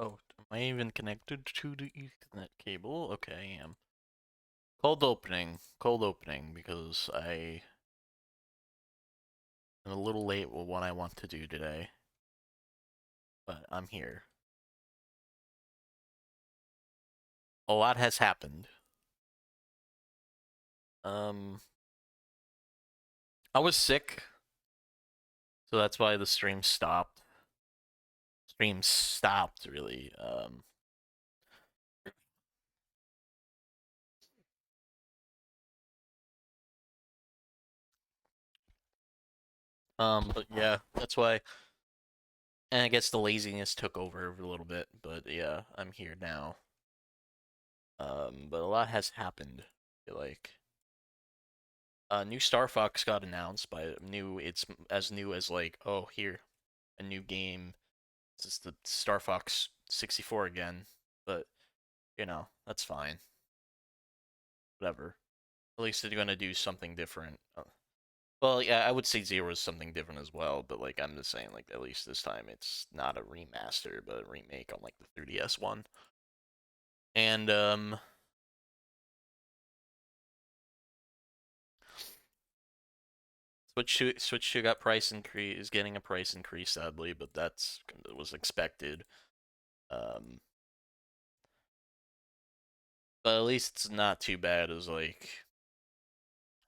Oh, am I even connected to the Ethernet cable? Okay, I am. Cold opening. Cold opening, because I am a little late with what I want to do today. But I'm here. A lot has happened. Um, I was sick, so that's why the stream stopped. Stream stopped, really. But yeah, that's why. And I guess the laziness took over a little bit, but yeah, I'm here now. But a lot has happened. I feel like new Star Fox got announced by new. It's as new as like, oh, here, a new game. This is the Star Fox 64 again, but you know that's fine. Whatever. At least they're gonna do something different. Well, yeah, I would say Zero is something different as well, but like I'm just saying, like at least this time it's not a remaster, but a remake on like the 3DS one. And Switch 2 got price increase is getting a price increase sadly, but that's was expected. Um, but at least it's not too bad as like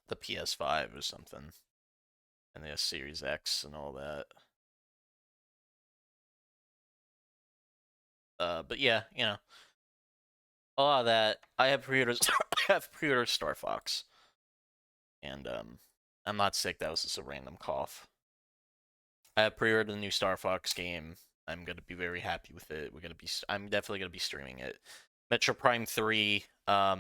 the PS5 or something, and the Series X and all that. But yeah, a lot of that. I have pre-orders. I have pre-ordered Star Fox, and I'm not sick. That was just a random cough. I have pre-ordered the new Star Fox game. I'm gonna be very happy with it. I'm definitely gonna be streaming it. Metro Prime 3. I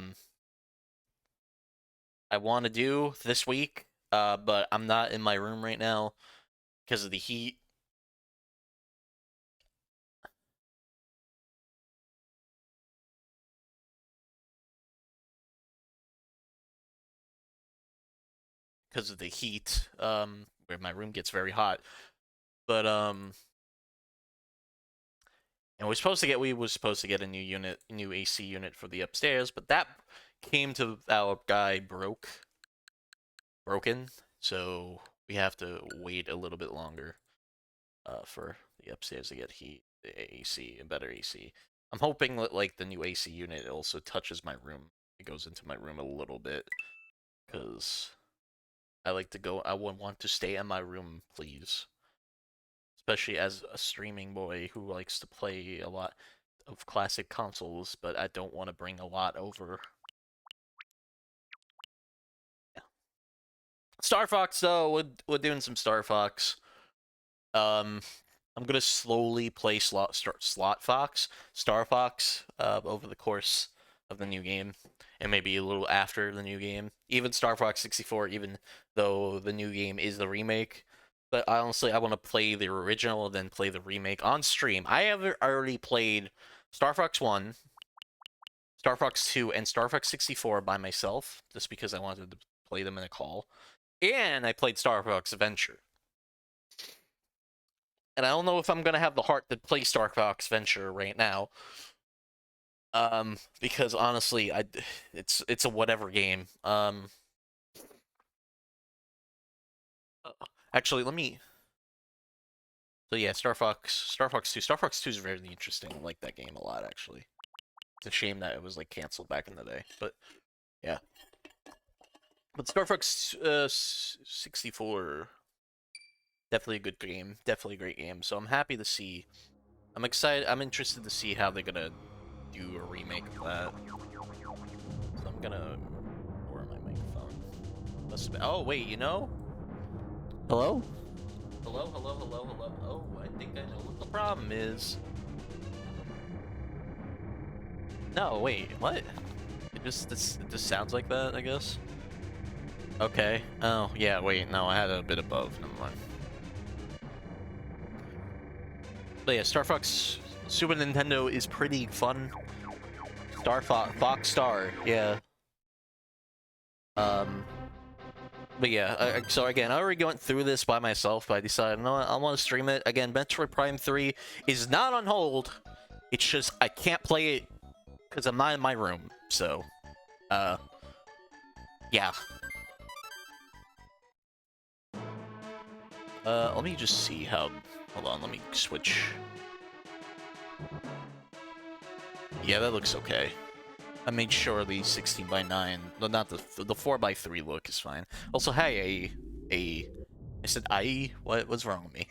want to do this week. But I'm not in my room right now because of the heat. Because of the heat, where my room gets very hot. But and we was supposed to get a new AC unit for the upstairs, but that came to our guy broken, so we have to wait a little bit longer for the upstairs to get AC, a better AC. I'm hoping that like the new AC unit also touches my room. It goes into my room a little bit, because I would want to stay in my room, please. Especially as a streaming boy who likes to play a lot of classic consoles, but I don't want to bring a lot over. Yeah. Star Fox though, we're doing some Star Fox. Um, I'm gonna slowly play Star Fox, over the course of the new game, and maybe a little after the new game. Even Star Fox 64, even though the new game is the remake. But honestly, I want to play the original and then play the remake on stream. I have already played Star Fox 1, Star Fox 2, and Star Fox 64 by myself, just because I wanted to play them in a call. And I played Star Fox Adventure. And I don't know if I'm gonna have the heart to play Star Fox Venture right now. Because honestly, it's a whatever game. Actually, let me. So yeah, Star Fox 2. Star Fox 2 is very interesting. I like that game a lot, actually. It's a shame that it was like canceled back in the day, but yeah. But Star Fox 64, definitely a good game, definitely a great game. So I'm happy to see. I'm excited. I'm interested to see how they're gonna do a remake of that. So I'm gonna lower my microphone. Oh wait, Hello? Hello, hello, hello, hello. Oh, I think I know what the problem is. No, wait, what? It just sounds like that, I guess. Okay. Oh, yeah, wait, no, I had it a bit above. Never mind. But yeah, Star Fox Super Nintendo is pretty fun. Fox Star, yeah. Um, but yeah, so again, I already went through this by myself, but I decided, no, I want to stream it. Again, Metroid Prime 3 is not on hold. It's just I can't play it because I'm not in my room. So, yeah. Let me just see how. Hold on, let me switch. Yeah, that looks okay. I made sure the 16:9, no, not the 4:3 look is fine. Also, hey, I said what's wrong with me?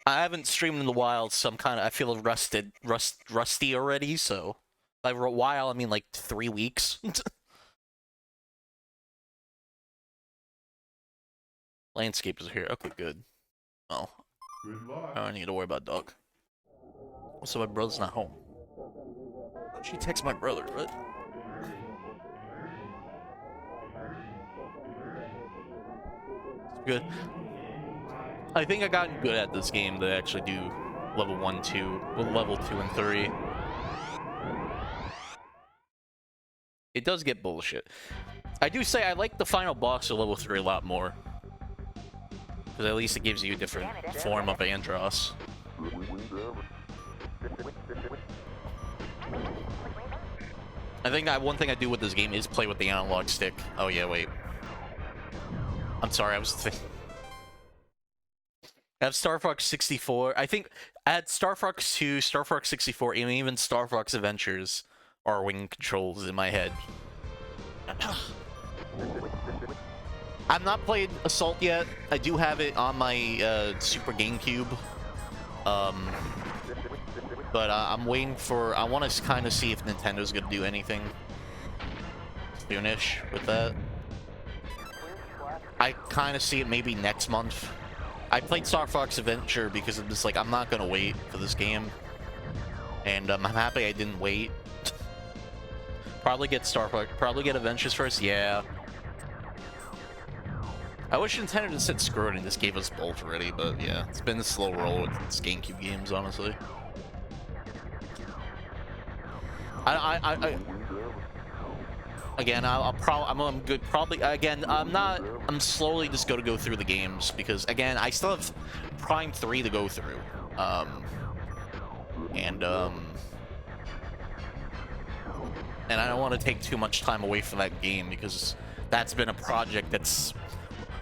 I haven't streamed in a while, so I feel rusty already. So by a while, I mean like 3 weeks. Landscape is here. Okay, good. Oh, I don't need to worry about dog. Also, my brother's not home. She texts my brother, right? Good. I think I gotten good at this game to actually do level 1, 2, well, level 2 and 3. It does get bullshit. I do say I like the final boss of level 3 a lot more. Because at least it gives you a different form of Andross. I think one thing I do with this game is play with the analog stick. Oh yeah, wait. I'm sorry, I was thinking. I have Star Fox 64. I think at Star Fox 2, Star Fox 64, and even Star Fox Adventures are wing controls in my head. I've not played Assault yet. I do have it on my Super GameCube. But I'm waiting for... I want to kind of see if Nintendo's going to do anything soonish with that. I kind of see it maybe next month. I played Star Fox Adventure because I'm just like, I'm not going to wait for this game. And I'm happy I didn't wait. Probably get Star Fox... Probably get Adventures first, yeah. I wish Nintendo just said screw it and just gave us both already, but yeah. It's been a slow roll with its GameCube games, honestly. Again, I'm good. Probably again. I'm slowly just gonna go through the games because again, I still have Prime 3 to go through. And I don't want to take too much time away from that game because that's been a project that's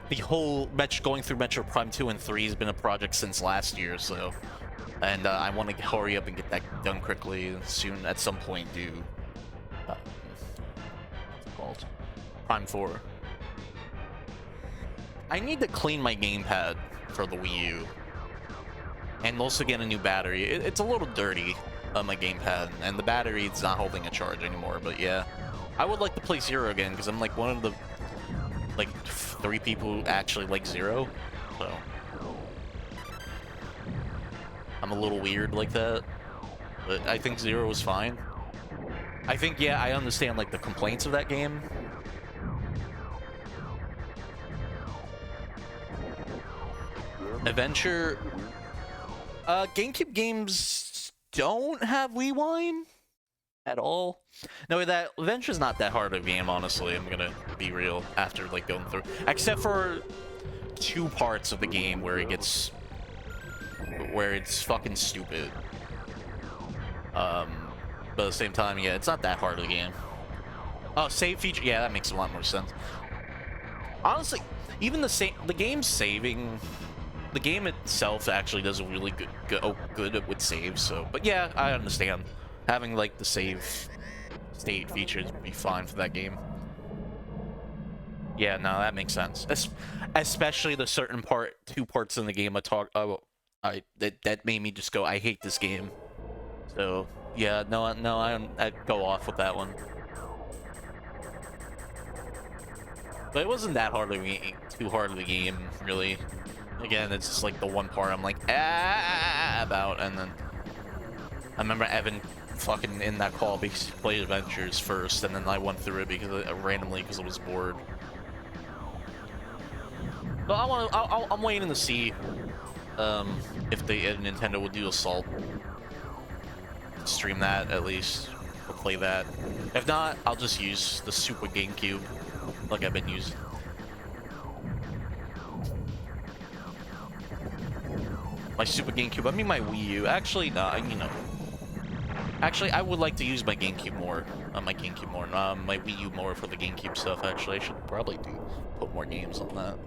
the whole going through Metro Prime 2 and 3 has been a project since last year. So. And I want to hurry up and get that done quickly and soon at some point do what's it called? Prime 4. I need to clean my gamepad for the Wii U and also get a new battery. It's a little dirty on my gamepad and the battery is not holding a charge anymore, but yeah. I would like to play Zero again because I'm like one of the like 3 people who actually like Zero, so I'm a little weird like that, but I think Zero was fine. I think, yeah, I understand, like, the complaints of that game. Adventure... GameCube games don't have Rewind at all. No, that Adventure's not that hard of a game, honestly, I'm gonna be real, after, like, going through. Except for 2 parts of the game where it gets... where it's fucking stupid. But at the same time, yeah, it's not that hard of a game. Oh, save feature, yeah, that makes a lot more sense. Honestly, even the game saving, the game itself actually does a really good with saves. So, but yeah, I understand having like the save state features would be fine for that game. Yeah, no, that makes sense. Especially the certain 2 parts in the game that made me just go, I hate this game. So yeah, no, I'd go off with that one. But it wasn't that hard of too hard of a game, really. Again, it's just like the one part I'm like about, and then I remember Evan fucking in that call because he played Adventures first, and then I went through it because randomly because I was bored. But I'm waiting to see if Nintendo will do Assault. Stream that at least, or play that. If not, I'll just use the Super GameCube like I've been using. My Super GameCube. I mean my Wii U. Actually, nah, you know. Actually, I would like to use my GameCube more. My GameCube more. My Wii U more for the GameCube stuff, actually. I should probably put more games on that.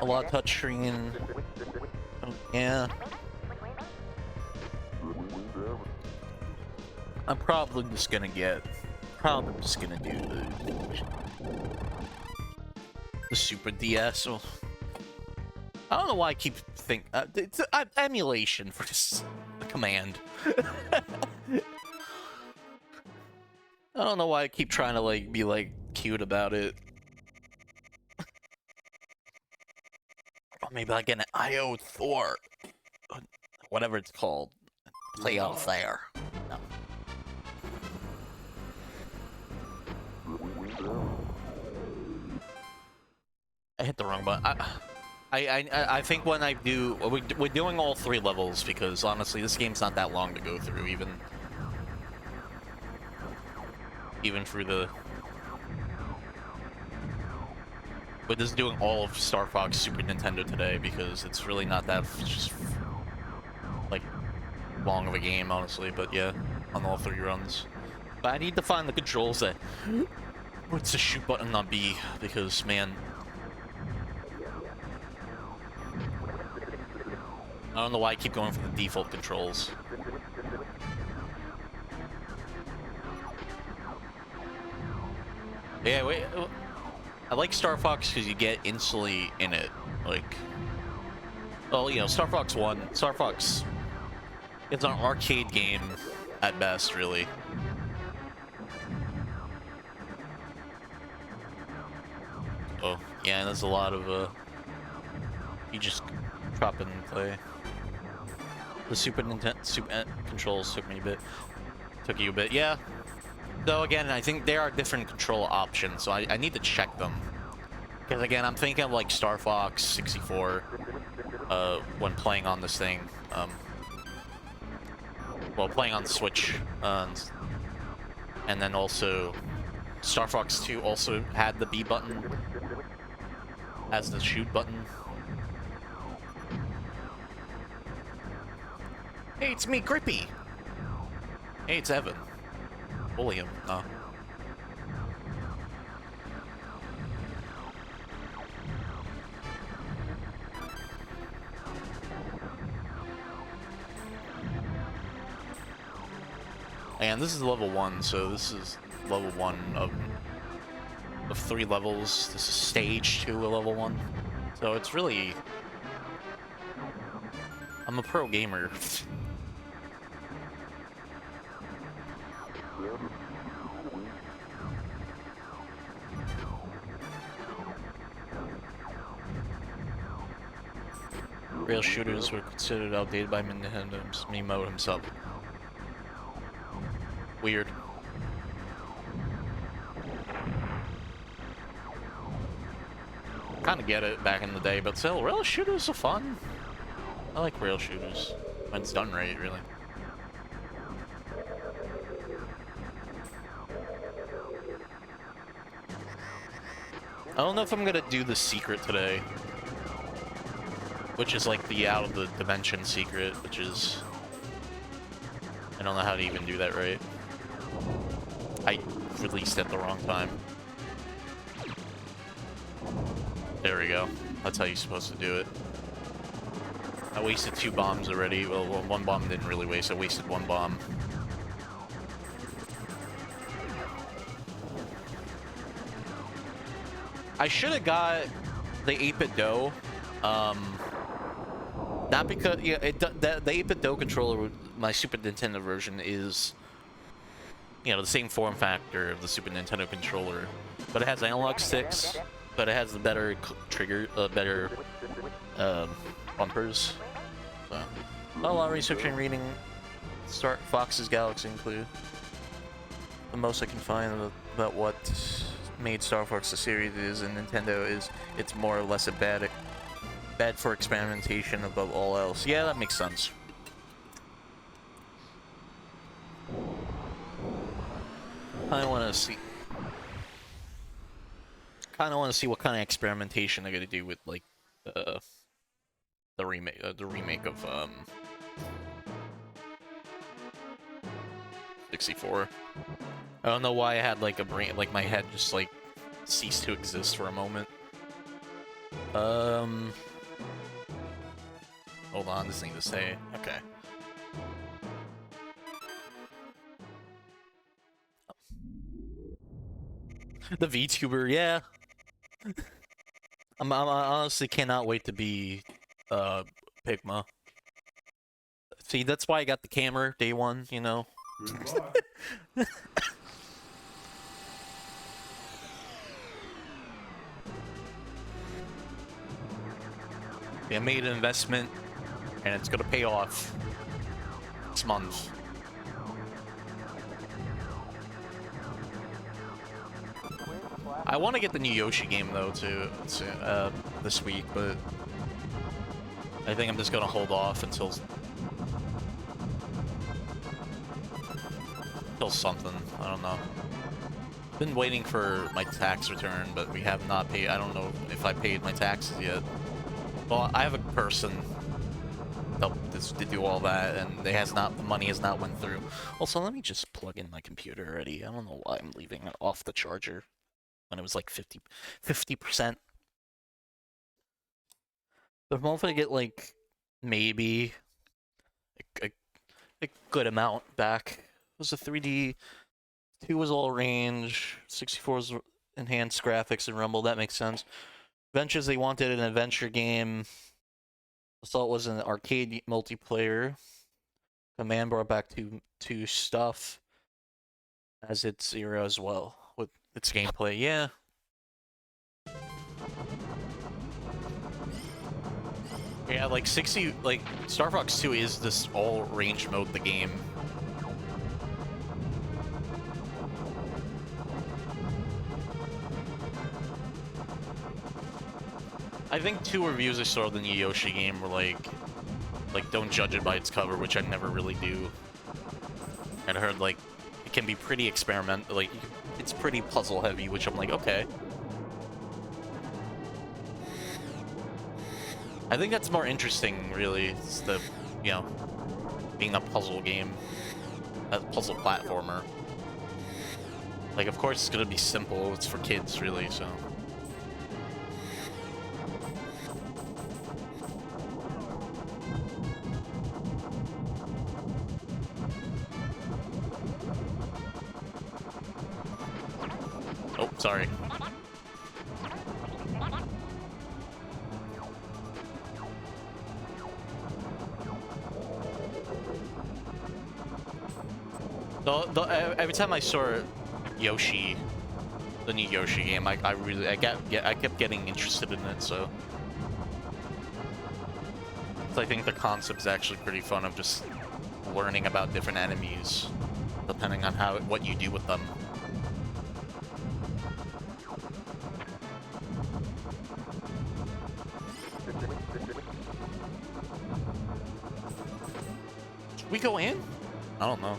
A lot of touchscreen. Oh, yeah. I'm probably just gonna do the Super DS. Well, I don't know why I keep thinking it's emulation for this command. I don't know why I keep trying to like be like cute about it. Or maybe like an IO Thor, whatever it's called. Play out there. No. I hit the wrong button. I think when I do, we're doing all 3 levels because honestly, this game's not that long to go through, even through the. We're just doing all of Star Fox Super Nintendo today because it's really not that just like long of a game, honestly. But yeah, on all 3 runs. But I need to find the controls that. What's the shoot button on B? Because man. I don't know why I keep going for the default controls. Yeah, wait. I like Star Fox because you get instantly in it. Like, well, you know, Star Fox 1. Star Fox. It's an arcade game at best, really. Oh, yeah, there's a lot of, you just drop in and play. The Super controls took you a bit, yeah. Though again, I think there are different control options, so I need to check them. Because again, I'm thinking of like Star Fox 64, when playing on this thing, well, playing on the Switch, and then also Star Fox 2 also had the B button as the shoot button. Hey, it's me, Grippy! Hey, it's Evan. Bully him. Oh. And this is level 1, so this is level 1 of 3 levels. This is stage 2 of level 1. So it's really... I'm a pro gamer. Rail shooters were considered outdated by Nintendo's Miyamoto himself. Weird. Kind of get it back in the day, but still, rail shooters are fun. I like rail shooters when it's done right, really. I don't know if I'm gonna do the secret today. Which is like the out of the dimension secret, which is... I don't know how to even do that right. I released it at the wrong time. There we go. That's how you're supposed to do it. I wasted 2 bombs already. Well, 1 bomb didn't really waste. I wasted 1 bomb. I should have got the 8-bit dough. Not because, yeah, the 8-bit dough controller, my Super Nintendo version, is, you know, the same form factor of the Super Nintendo controller, but it has analog sticks, but it has the better trigger, better bumpers. So, a lot of researching and reading Fox's Galaxy include. The most I can find about what made Star Fox the series is in Nintendo is it's more or less a bad for experimentation above all else. Yeah, that makes sense. I want to see. Kind of want to see what kind of experimentation they're gonna do with like the remake of 64. I don't know why I had like a brain, like my head just like ceased to exist for a moment. Hold on, this thing to say. Okay. The VTuber, yeah. I honestly cannot wait to be Pigma. See, that's why I got the camera day one, you know. I made an investment, and it's gonna pay off this month. I want to get the new Yoshi game though too, this week, but I think I'm just gonna hold off until something. I don't know. Been waiting for my tax return, but we have not paid. I don't know if I paid my taxes yet. Well, I have a person to do all that, and the money has not went through. Also, let me just plug in my computer already. I don't know why I'm leaving it off the charger when it was like 50%. But I'm hoping to get like maybe a good amount back. It was a 3D. 2 was all range. 64 was enhanced graphics and Rumble. That makes sense. Adventures, they wanted an adventure game. Assault was an arcade multiplayer. Command brought back two stuff as its era as well with its gameplay. Yeah. Yeah, like 60, like Star Fox 2 is this all range mode the game. I think 2 reviews I saw of the new Yoshi game were like don't judge it by its cover, which I never really do. And I heard like it can be pretty experimental, like it's pretty puzzle heavy, which I'm like, okay. I think that's more interesting, really. It's the, you know, being a puzzle game, a puzzle platformer. Like, of course, it's gonna be simple. It's for kids, really. So. Oh, sorry. Every time I saw Yoshi, the new Yoshi game, I kept getting interested in it. So I think the concept is actually pretty fun of just learning about different enemies, depending on what you do with them. Should we go in? I don't know.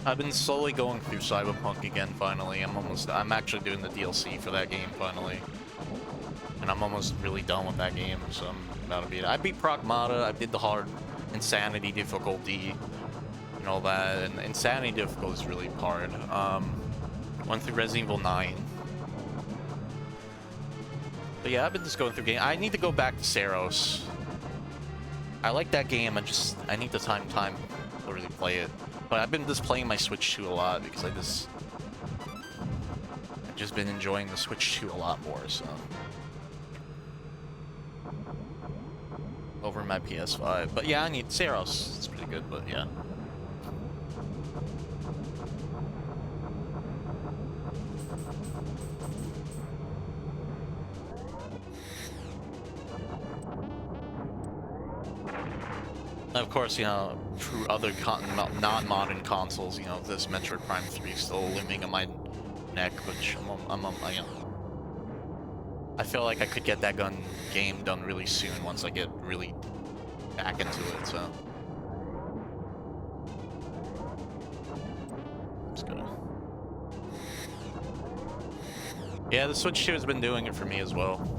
I've been slowly going through Cyberpunk again, finally. I'm actually doing the DLC for that game, finally. And I'm almost really done with that game, so I'm about to beat it. I beat Pragmata, I did the hard Insanity difficulty, and all that, and Insanity difficulty is really hard. Went through Resident Evil 9. But yeah, I've been just going through game. I need to go back to Saros. I like that game. I need the time to really play it. But I've been just playing my Switch 2 a lot because I've just been enjoying the Switch 2 a lot more, so. Over my PS5. But yeah, I need Saros. It's pretty good, but yeah. Of course, you know, through other non-modern consoles, you know, this Metroid Prime 3 is still looming on my neck, which you know, I feel like I could get that game done really soon once I get really back into it, so. Just gonna... Yeah, the Switch 2 has been doing it for me as well.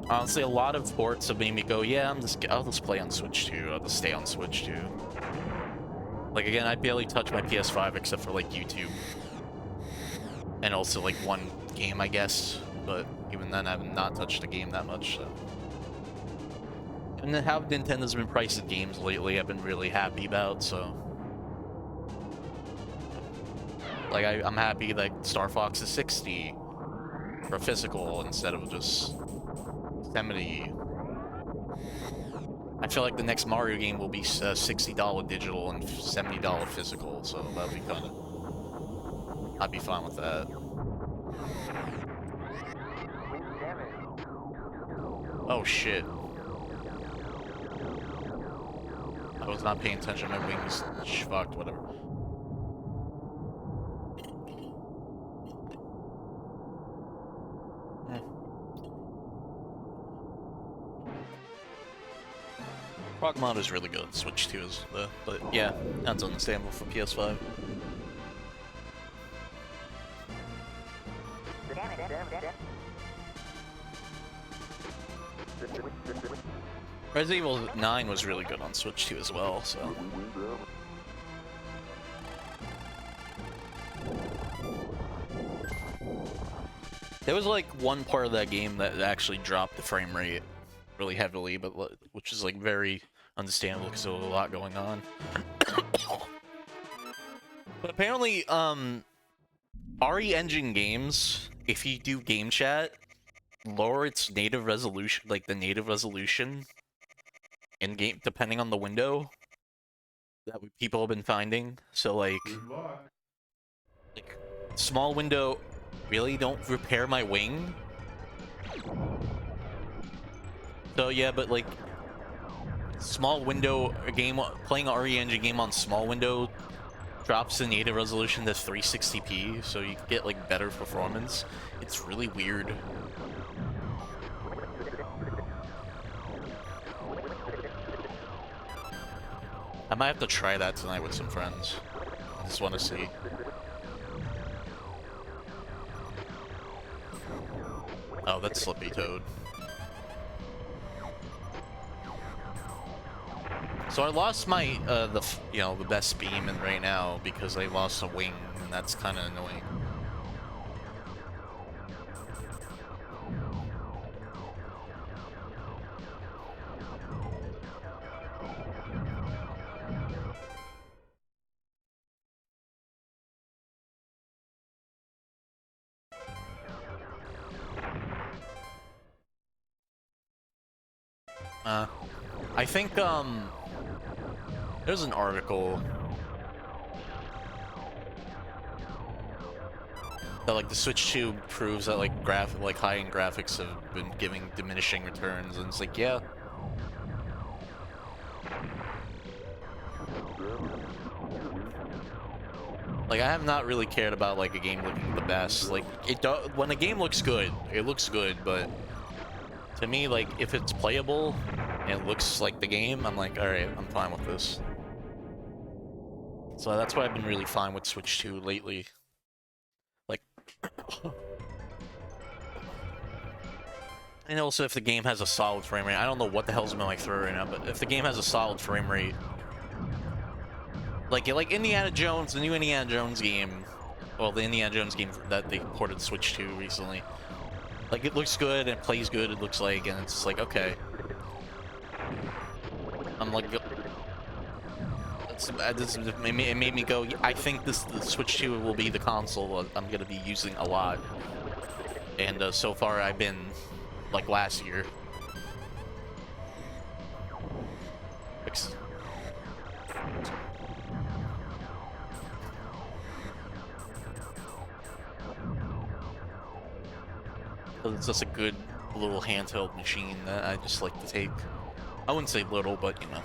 Honestly, a lot of ports have made me go, yeah, I'll just play on Switch 2. I'll just stay on Switch 2. Like, again, I barely touch my PS5 except for, like, YouTube. And also, like, one game, I guess. But even then, I have not touched a game that much, so. And then how Nintendo's been pricing games lately, I've been really happy about, so. Like, I'm happy that Star Fox is 60 for physical instead of just 70. I feel like the next Mario game will be $60 digital and $70 physical, so that'll be kind of... I'd be fine with that. Oh shit. I was not paying attention, my wings fucked, whatever. Rock mod is really good. Switch 2 is the, but yeah, that's understandable for PS5. Resident Evil 9 was really good on Switch 2 as well, so. There was like one part of that game that actually dropped the frame rate really heavily, but which is like very understandable because there was a lot going on. But apparently, RE Engine games, if you do game chat, lower its native resolution, like the native resolution in game, depending on the window that people have been finding. So like small window, really don't repair my wing. So yeah, but like small window game, playing an RE Engine game on small window drops the native resolution to 360p, so you get like better performance. It's really weird. I might have to try that tonight with some friends. I just want to see. Oh, that's Slippy Toad. So I lost my the best beam in right now because I lost a wing, and that's kind of annoying. I think there's an article that like the Switch 2 proves that like high-end graphics have been giving diminishing returns, and it's like, yeah. Like, I have not really cared about like a game looking the best. Like, when a game looks good, it looks good, but to me, like, if it's playable and it looks like the game, I'm like, alright, I'm fine with this. So that's why I've been really fine with Switch 2 lately. Like, and also if the game has a solid frame rate, I don't know what the hell's in my throat right now, but if the game has a solid frame rate, like Indiana Jones, the new Indiana Jones game, well, the Indiana Jones game that they ported to Switch 2 recently, like, it looks good and it plays good, it looks like, and it's like, okay. I'm like, it made me go, I think the Switch 2 will be the console I'm gonna be using a lot. And so far I've been like last year. It's just a good little handheld machine that I just like to take. I wouldn't say little, but you know.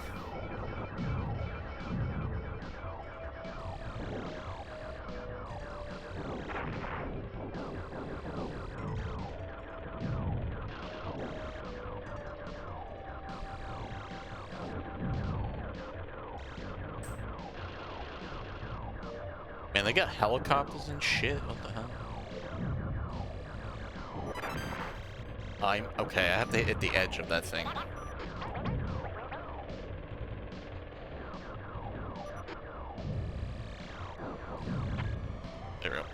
Man, they got helicopters and shit. What the hell? I'm okay. I have to hit the edge of that thing. There we go.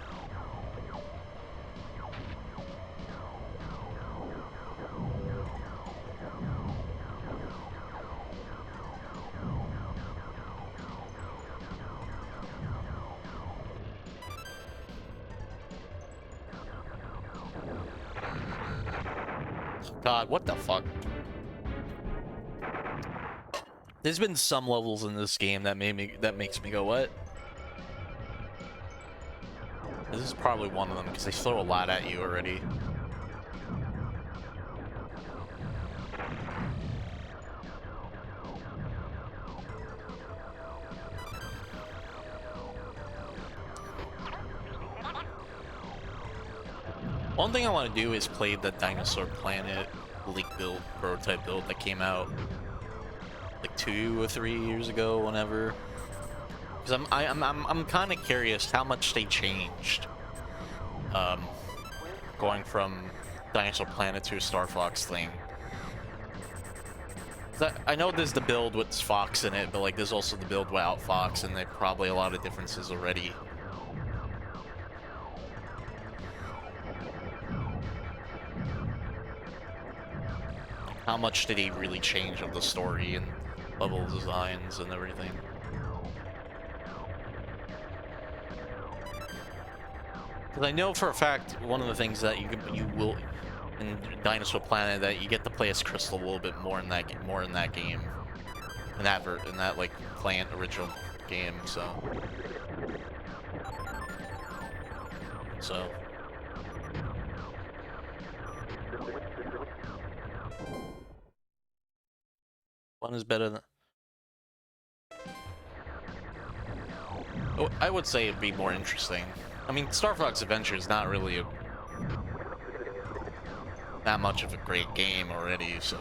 God, what the fuck? There's been some levels in this game that makes me go, what? This is probably one of them because they throw a lot at you already. One thing I want to do is play the Dinosaur Planet leak build, prototype build that came out like 2 or 3 years ago, whenever. Because I'm kind of curious how much they changed, going from Dinosaur Planet to a Star Fox thing. I know there's the build with Fox in it, but like there's also the build without Fox, and there's probably a lot of differences already. How much did he really change of the story and level designs and everything? Because I know for a fact one of the things that you will in Dinosaur Planet that you get to play as Crystal a little bit more in that game, in that like plant original game. So. One is better than... Oh, I would say it'd be more interesting. I mean, Star Fox Adventure is not really that much of a great game already, so...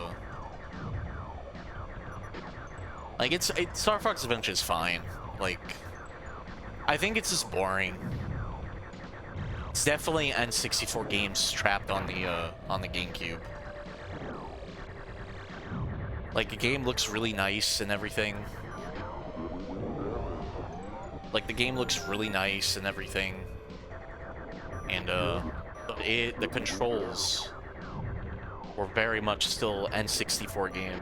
Like, Star Fox Adventure is fine. Like, I think it's just boring. It's definitely N64 games trapped on the GameCube. Like, the game looks really nice and everything. Like, the game looks really nice and everything. And, the controls were very much still N64 game.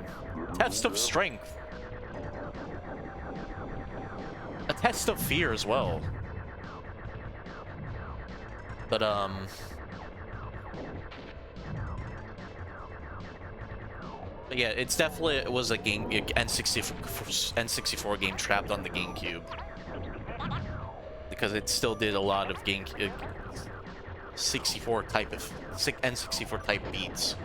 Test of strength! A test of fear as well. But, yeah, it's definitely, it was a game, N64 game trapped on the GameCube. Because it still did a lot of N64 type beats.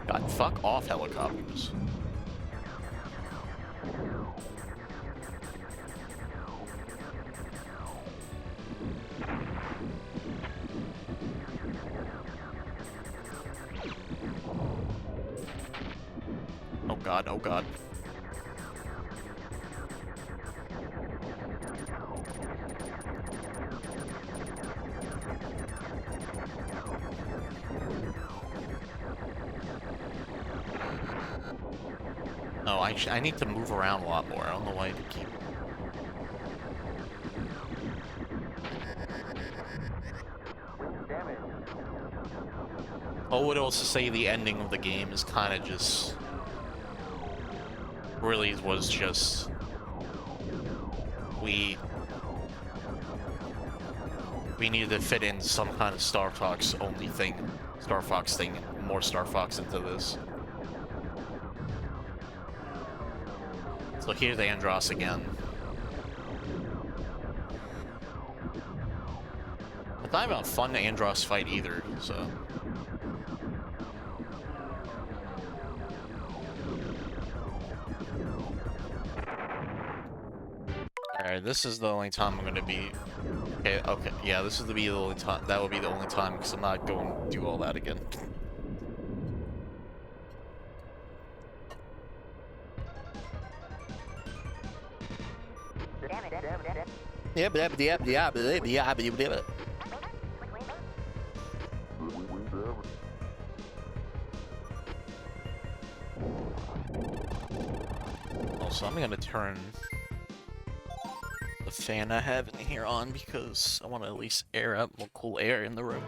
God, fuck off, helicopters. Oh god, oh god. Oh, I need to move move around a lot more. I don't know why I keep... I would also say the ending of the game is kind of just... really was just... We needed to fit in some kind of Star Fox only thing. Star Fox thing, and more Star Fox into this. So here's Andross again. It's not even a fun Andross fight either, so... Alright, this is the only time I'm gonna be... Okay, yeah, this is the only time. That will be the only time, because I'm not going to do all that again. Also, I'm gonna turn the fan I have in here on because I want to at least air out more cool air in the room.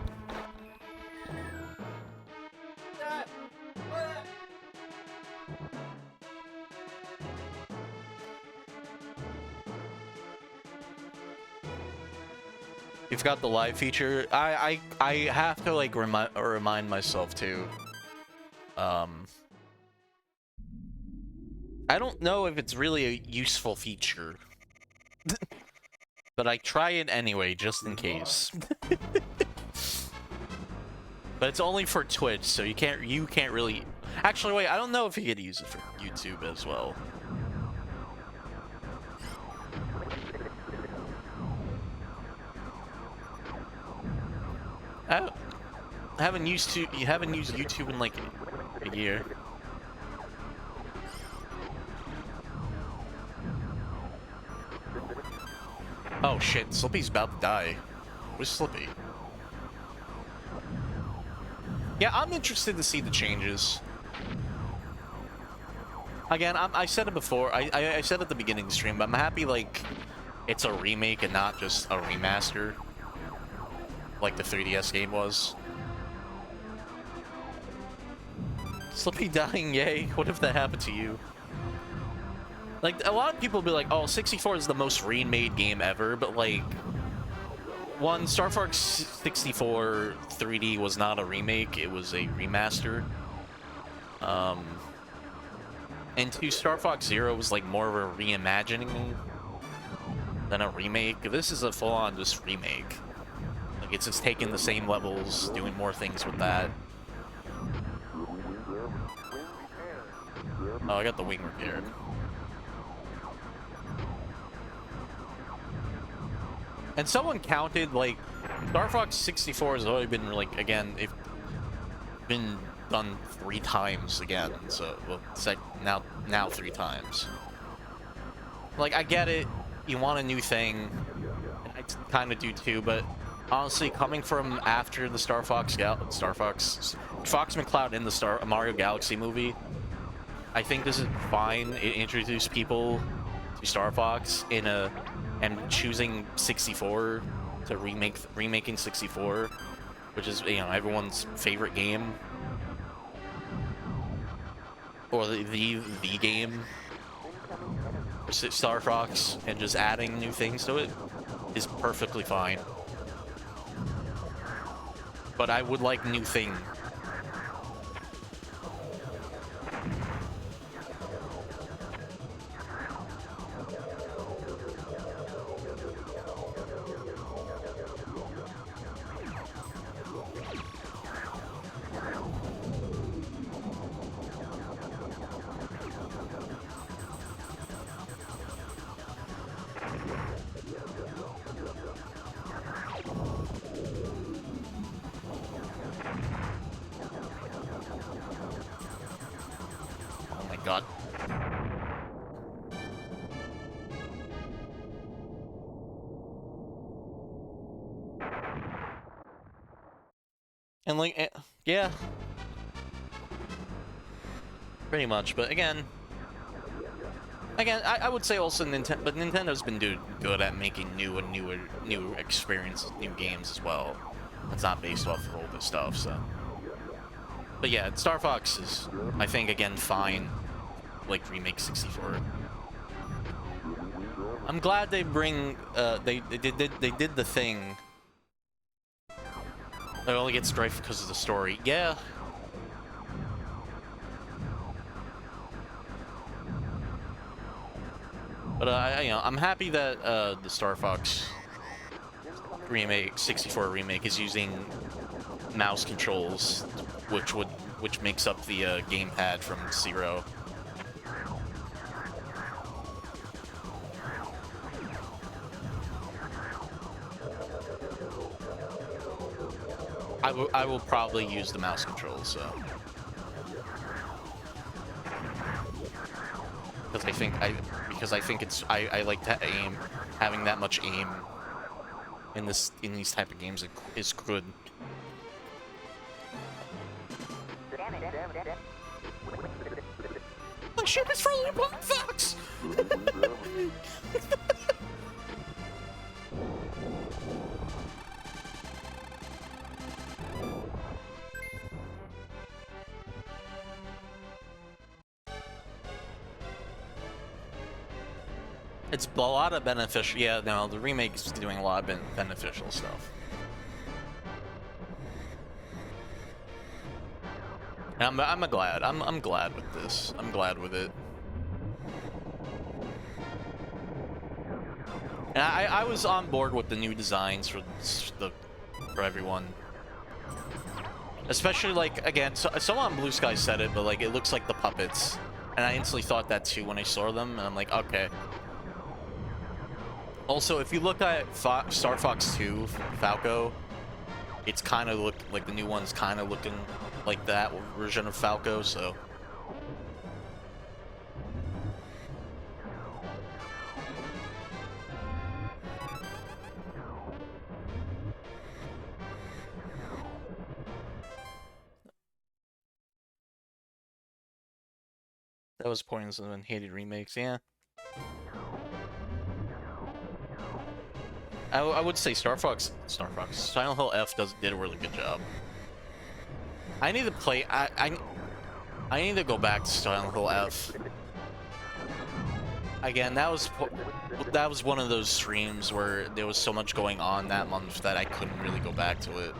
You've got the live feature. I have to like remind myself too. I don't know if it's really a useful feature. But I try it anyway, just in case. But it's only for Twitch, so you can't really... Actually, wait, I don't know if you could use it for YouTube as well. I haven't used YouTube in like a year. Oh shit, Slippy's about to die. Where's Slippy? Yeah, I'm interested to see the changes. Again, I said it before, I said at the beginning of the stream, but I'm happy like it's a remake and not just a remaster. Like the 3DS game was. Slippy dying, yay. What if that happened to you? Like, a lot of people be like, oh, 64 is the most remade game ever, but like... One, Star Fox 64 3D was not a remake, it was a remaster. And two, Star Fox Zero was like more of a reimagining than a remake. This is a full-on just remake. Like, it's just taking the same levels, doing more things with that. Oh, I got the wing repaired. And someone counted, like, Star Fox 64 has already been, like, again, it's been done 3 times again, so, well, it's like now 3 times. Like, I get it, you want a new thing, and I kind of do too, but honestly, coming from after the Fox McCloud in the Mario Galaxy movie, I think this is fine. It introduced people to Star Fox and choosing 64 to remaking 64, which is, you know, everyone's favorite game, or the game, Star Fox, and just adding new things to it is perfectly fine. But I would like new thing. God. And like, yeah. Pretty much, but again, Again, I would say also Nintendo, but Nintendo's been good at making new experiences, new games as well. It's not based off of older stuff, so. But yeah, Star Fox is, I think, again, fine. Like Remake 64. I'm glad they bring, they did the thing. It only gets strife because of the story. Yeah. But I'm happy that the Star Fox remake, 64 remake, is using mouse controls, which makes up the gamepad from Zero. I will probably use the mouse controls, so. Because I think it's I like to aim, having that much aim in these type of games is good. My ship is full of black fox. It's a lot of beneficial. Yeah, no, the remake's doing a lot of beneficial stuff. And I'm glad. I'm glad with this. I'm glad with it. And I was on board with the new designs for everyone. Especially, like, again, someone on Blue Sky said it, but like it looks like the puppets. And I instantly thought that too when I saw them, and I'm like, okay. Also, if you look at Star Fox 2 Falco, it's kind of like the new one's kind of looking like that version of Falco, so. That was pointless and hated remakes, yeah. I would say Star Fox, Silent Hill F did a really good job. I need to play. I need to go back to Silent Hill F. Again, that was one of those streams where there was so much going on that month that I couldn't really go back to it,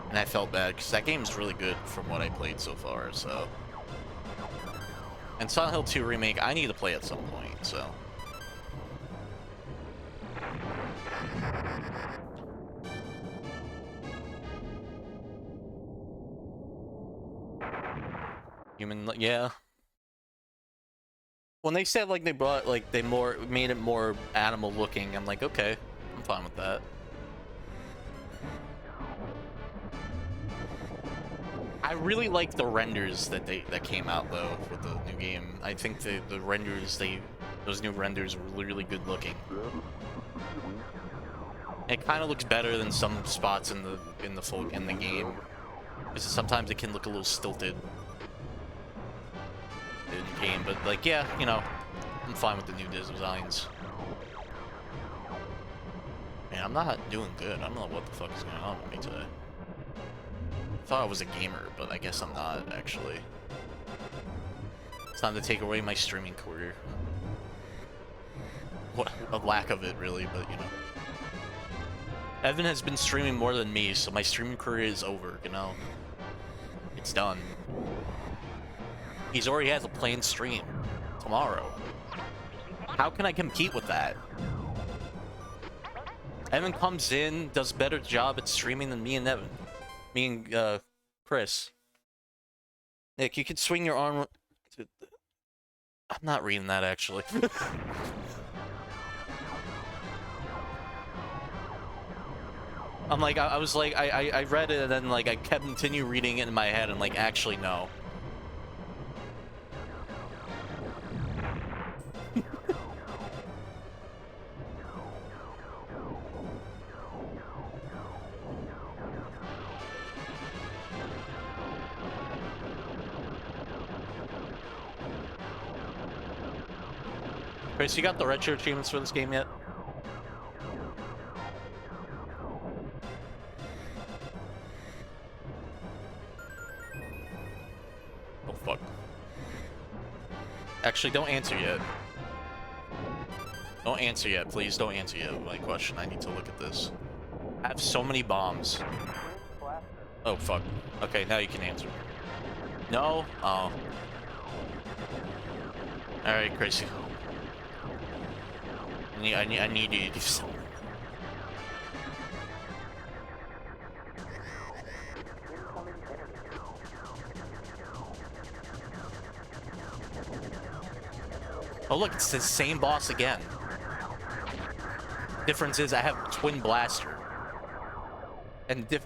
and I felt bad because that game's really good from what I played so far. So, and Silent Hill 2 remake, I need to play at some point. So. Yeah. When they said like they brought like made it more animal looking, I'm like, okay, I'm fine with that. I really like the renders that came out though with the new game. I think the renders those new renders were really good looking. It kind of looks better than some spots in the game, because sometimes it can look a little stilted in the game, but like, yeah, you know, I'm fine with the new designs. Man, I'm not doing good. I don't know what the fuck is going on with me today. I thought I was a gamer, but I guess I'm not, actually. It's time to take away my streaming career. What a lack of it, really, but you know. Evan has been streaming more than me, so my streaming career is over, you know? It's done. He's already has a planned stream tomorrow. How can I compete with that? Evan comes in, does a better job at streaming than me and Evan. Me and Chris. Nick, you could swing your arm. I'm not reading that, actually. I'm like, I was like, I read it and then like I kept continue reading it in my head and like, actually no. Chris, you got the retro achievements for this game yet? Oh, fuck. Actually, don't answer yet. Don't answer yet, please. Don't answer yet my question. I need to look at this. I have so many bombs. Oh, fuck. Okay, now you can answer. No? Oh. Alright, Gracie. I need you to do something. Oh, look, it's the same boss again. Difference is I have Twin Blaster. And the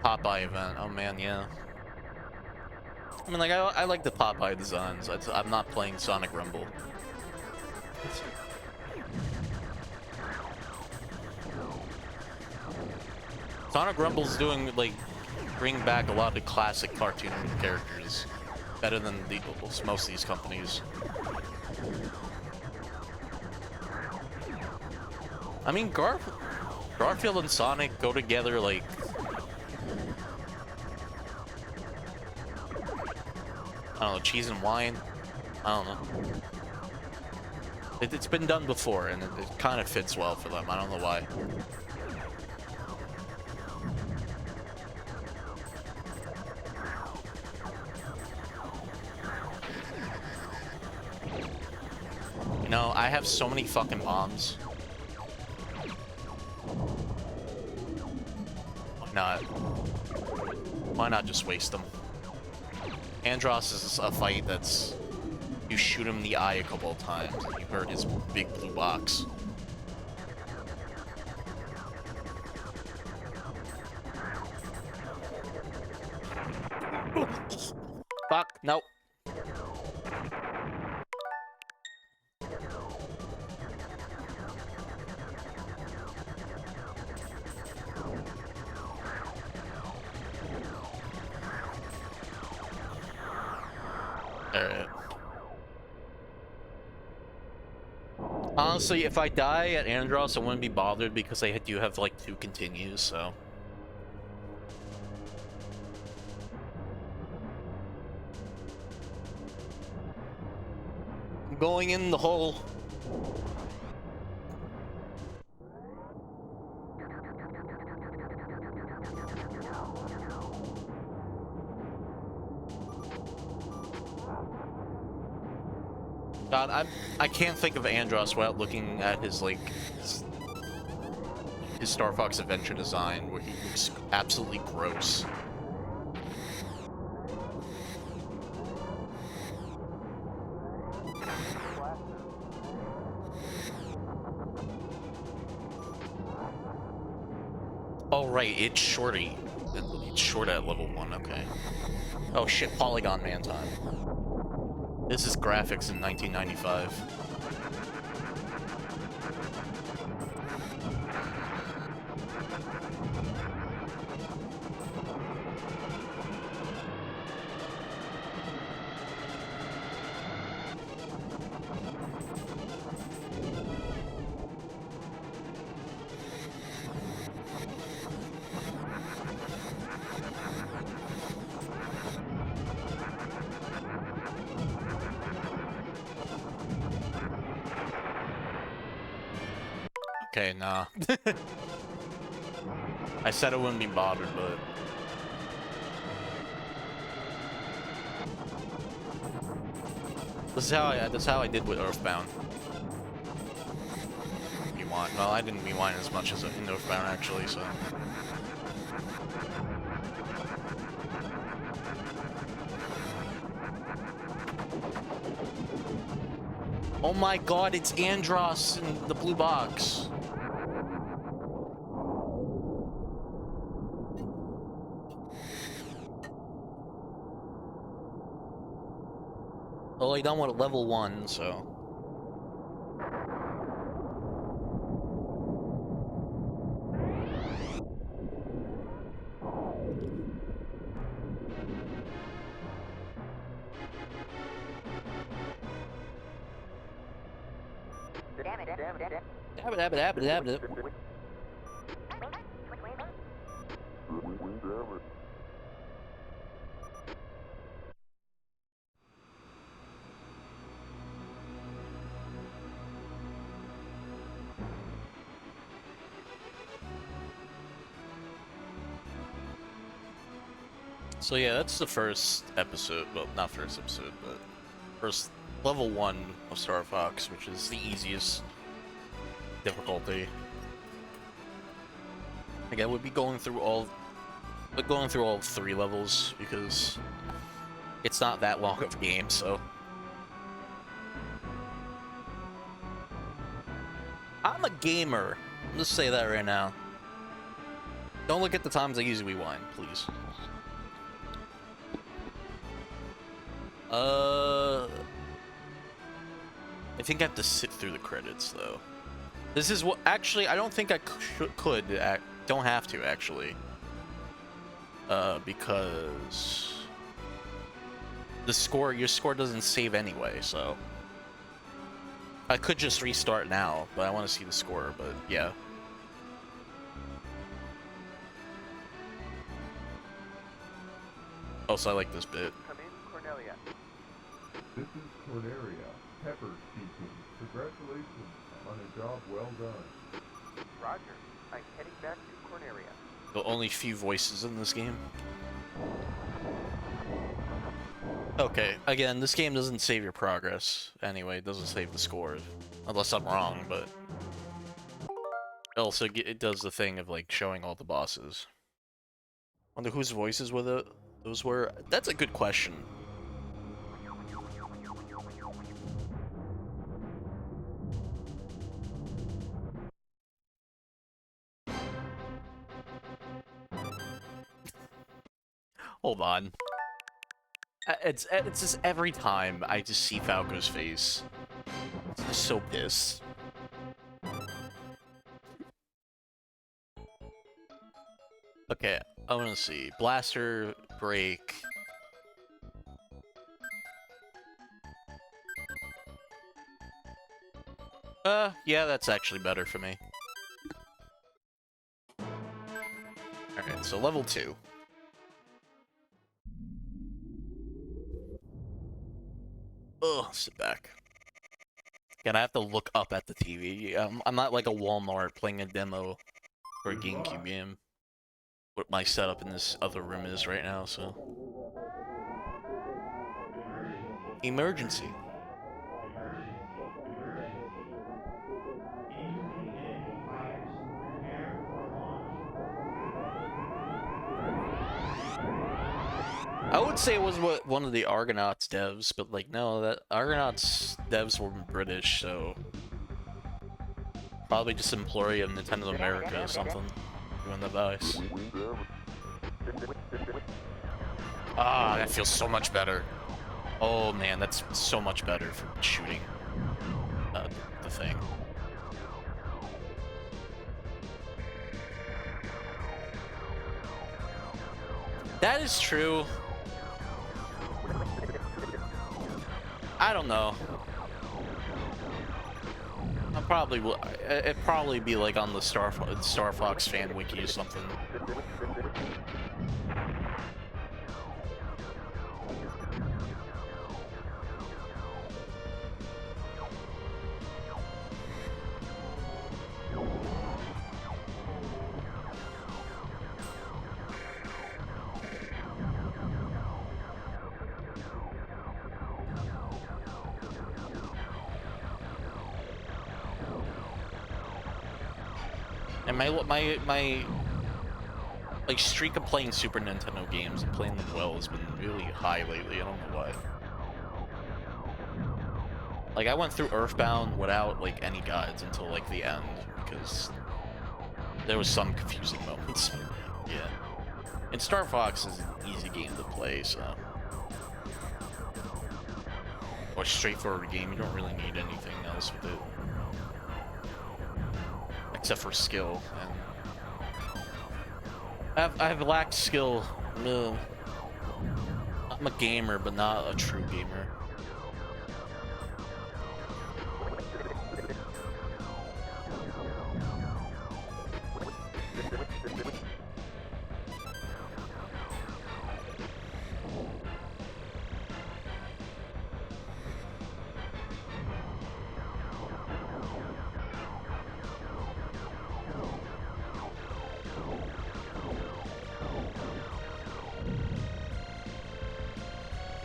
Popeye event. Oh, man, yeah. I mean, like, I like the Popeye designs. I'm not playing Sonic Rumble. Sonic Rumble's doing, like, bring back a lot of the classic cartoon characters. Better than most of these companies. I mean, Garfield and Sonic go together, like... I don't know, cheese and wine? I don't know. It's been done before, and it kind of fits well for them. I don't know why. You know, I have so many fucking bombs. Why not? Why not just waste them? Andross is a fight that's... You shoot him in the eye a couple of times, and you hurt his big blue box. Fuck, nope. Alright. Honestly, if I die at Andross, I wouldn't be bothered because I do have like 2 continues, so... I'm going in the hole. God, I can't think of Andross without looking at his, like, his Star Fox Adventure design, where he looks absolutely gross. Oh, right, it's shorty. It's short at level 1, okay. Oh shit, Polygon Man time. This is graphics in 1995. Okay, nah. I said I wouldn't be bothered, but... This is how I did with Earthbound. Rewind. Well, I didn't rewind as much as in Earthbound, actually, so... Oh my god, it's Andross in the blue box. Well, I done with level 1, so... So yeah, that's the first episode. Well, not first episode, but first level 1 of Star Fox, which is the easiest difficulty. Again, we'll be going through all 3 levels because it's not that long of a game, so. I'm a gamer. I'm just say that right now. Don't look at the times I use rewind, please. I think I have to sit through the credits, though. This is what... Actually, I don't think I could. Don't have to, actually. Because... your score doesn't save anyway, so... I could just restart now, but I want to see the score, but yeah. Also, I like this bit. Come in, Cornelia. This is Cornelia. Pepper speaking. Congratulations on a job well done. Roger. I'm heading back to Cornelia. The only few voices in this game. Okay, again, this game doesn't save your progress. Anyway, it doesn't save the score. Unless I'm wrong, but... Also, it does the thing of, like, showing all the bosses. Wonder whose voices those were? That's a good question. Hold on. It's just every time I just see Falco's face. I'm just so pissed. Okay, I want to see. Blaster, break. Yeah, that's actually better for me. Alright, so level 2. Ugh, sit back. Again, I have to look up at the TV. I'm not like a Walmart playing a demo for a GameCube game. What my setup in this other room is right now, so. Emergency. I would say it was one of the Argonauts devs, but like no, that Argonauts devs were British, so probably just an employee of Nintendo America or something doing the device. Ah, that feels so much better. Oh man, that's so much better for shooting the thing. That is true. I don't know. I probably will. It'd probably be like on the Star Fox fan wiki or something. And my like streak of playing Super Nintendo games and playing them well has been really high lately. I don't know why. Like I went through Earthbound without like any guides until like the end because there was some confusing moments. Yeah. And Star Fox is an easy game to play, so. Or straightforward game, you don't really need anything else with it. Except for skill, and I've lacked skill. No. I'm a gamer, but not a true gamer.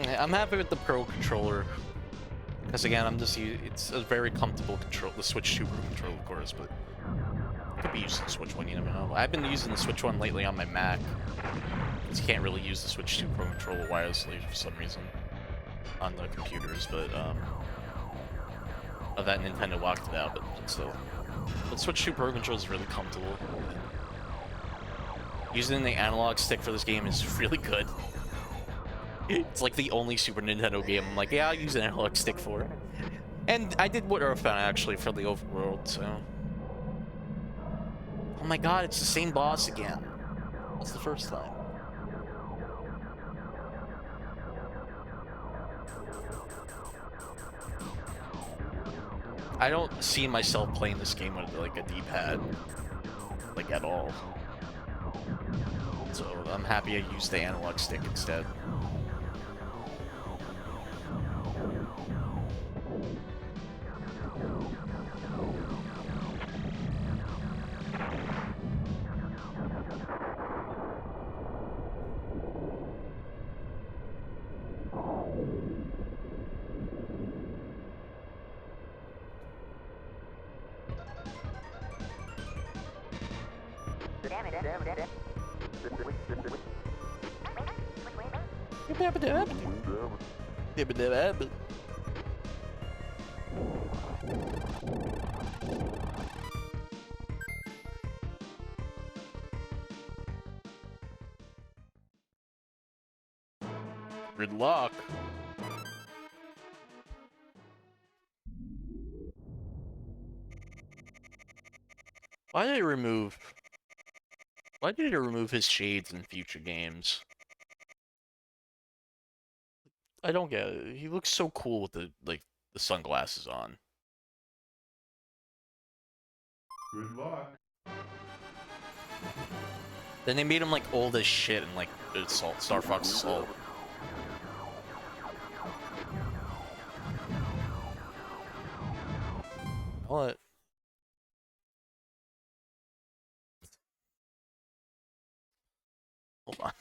I'm happy with the Pro controller. Because again, it's a very comfortable control. The Switch 2 Pro controller, of course, but it could be used in the Switch one, you never know. I've been using the Switch one lately on my Mac. Because you can't really use the Switch 2 Pro controller wirelessly for some reason on the computers, but that Nintendo walked it out, but still. But Switch 2 Pro controller is really comfortable. Using the analog stick for this game is really good. It's like the only Super Nintendo game I'm like, yeah, I'll use an analog stick for. And I did what Earthbound actually for the overworld, so. Oh my god, it's the same boss again. That's the first time. I don't see myself playing this game with like a D-pad, like at all. So I'm happy I used the analog stick instead. Good luck. Why did he remove his shades in future games? I don't get it. He looks so cool with the sunglasses on. Good luck. Then they made him like old as shit and like Star Fox Assault. What? Hold on.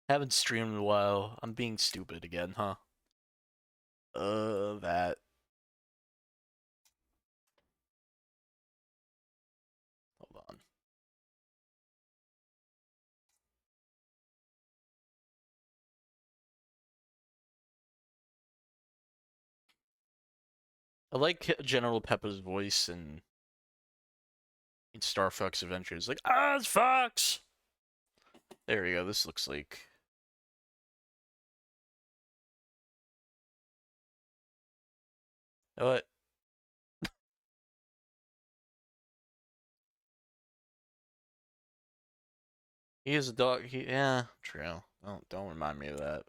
Haven't streamed in a while. I'm being stupid again, huh? That. Hold on. I like General Pepper's voice in Star Fox Adventures. Like, ah, it's Fox! There we go. This looks like. What? He is a dog. Yeah, true. Don't remind me of that.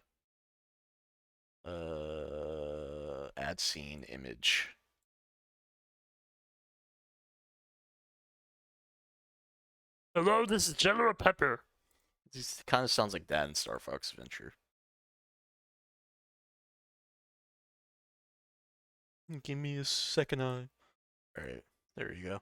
Add scene image. Hello, this is General Pepper. This kind of sounds like that in Star Fox Adventure. Give me a second eye. Alright, there you go.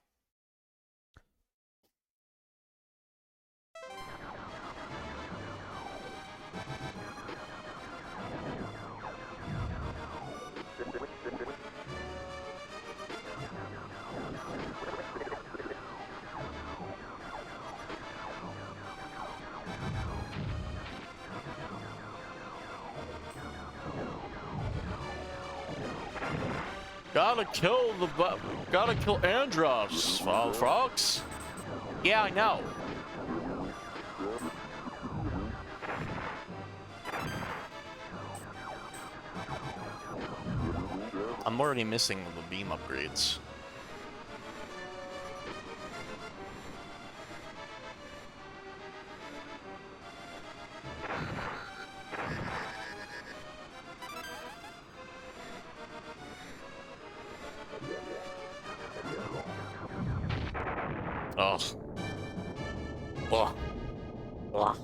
Gotta kill Andros, Fox. Yeah, I know. I'm already missing the beam upgrades. Ugh. Ugh. Ugh.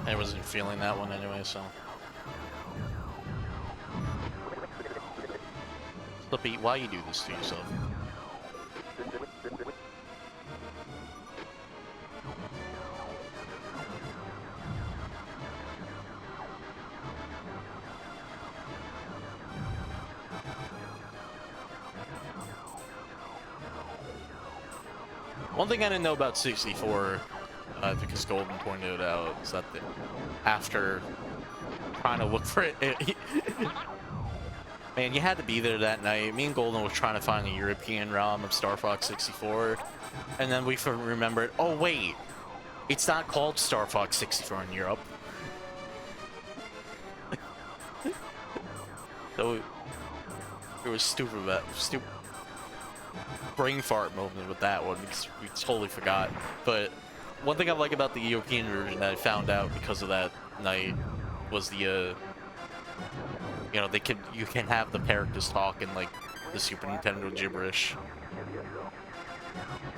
I wasn't feeling that one anyway, so. Slippy, why you do this to yourself? One thing I didn't know about 64, because Golden pointed it out, is that after trying to look for it, man, you had to be there that night. Me and Golden was trying to find the European ROM of Star Fox 64, and then we remembered, oh wait, it's not called Star Fox 64 in Europe. So it was stupid brain fart moment with that one because we totally forgot. But one thing I like about the European version that I found out because of that night was the you know, you can have the characters talk in like the Super Nintendo gibberish.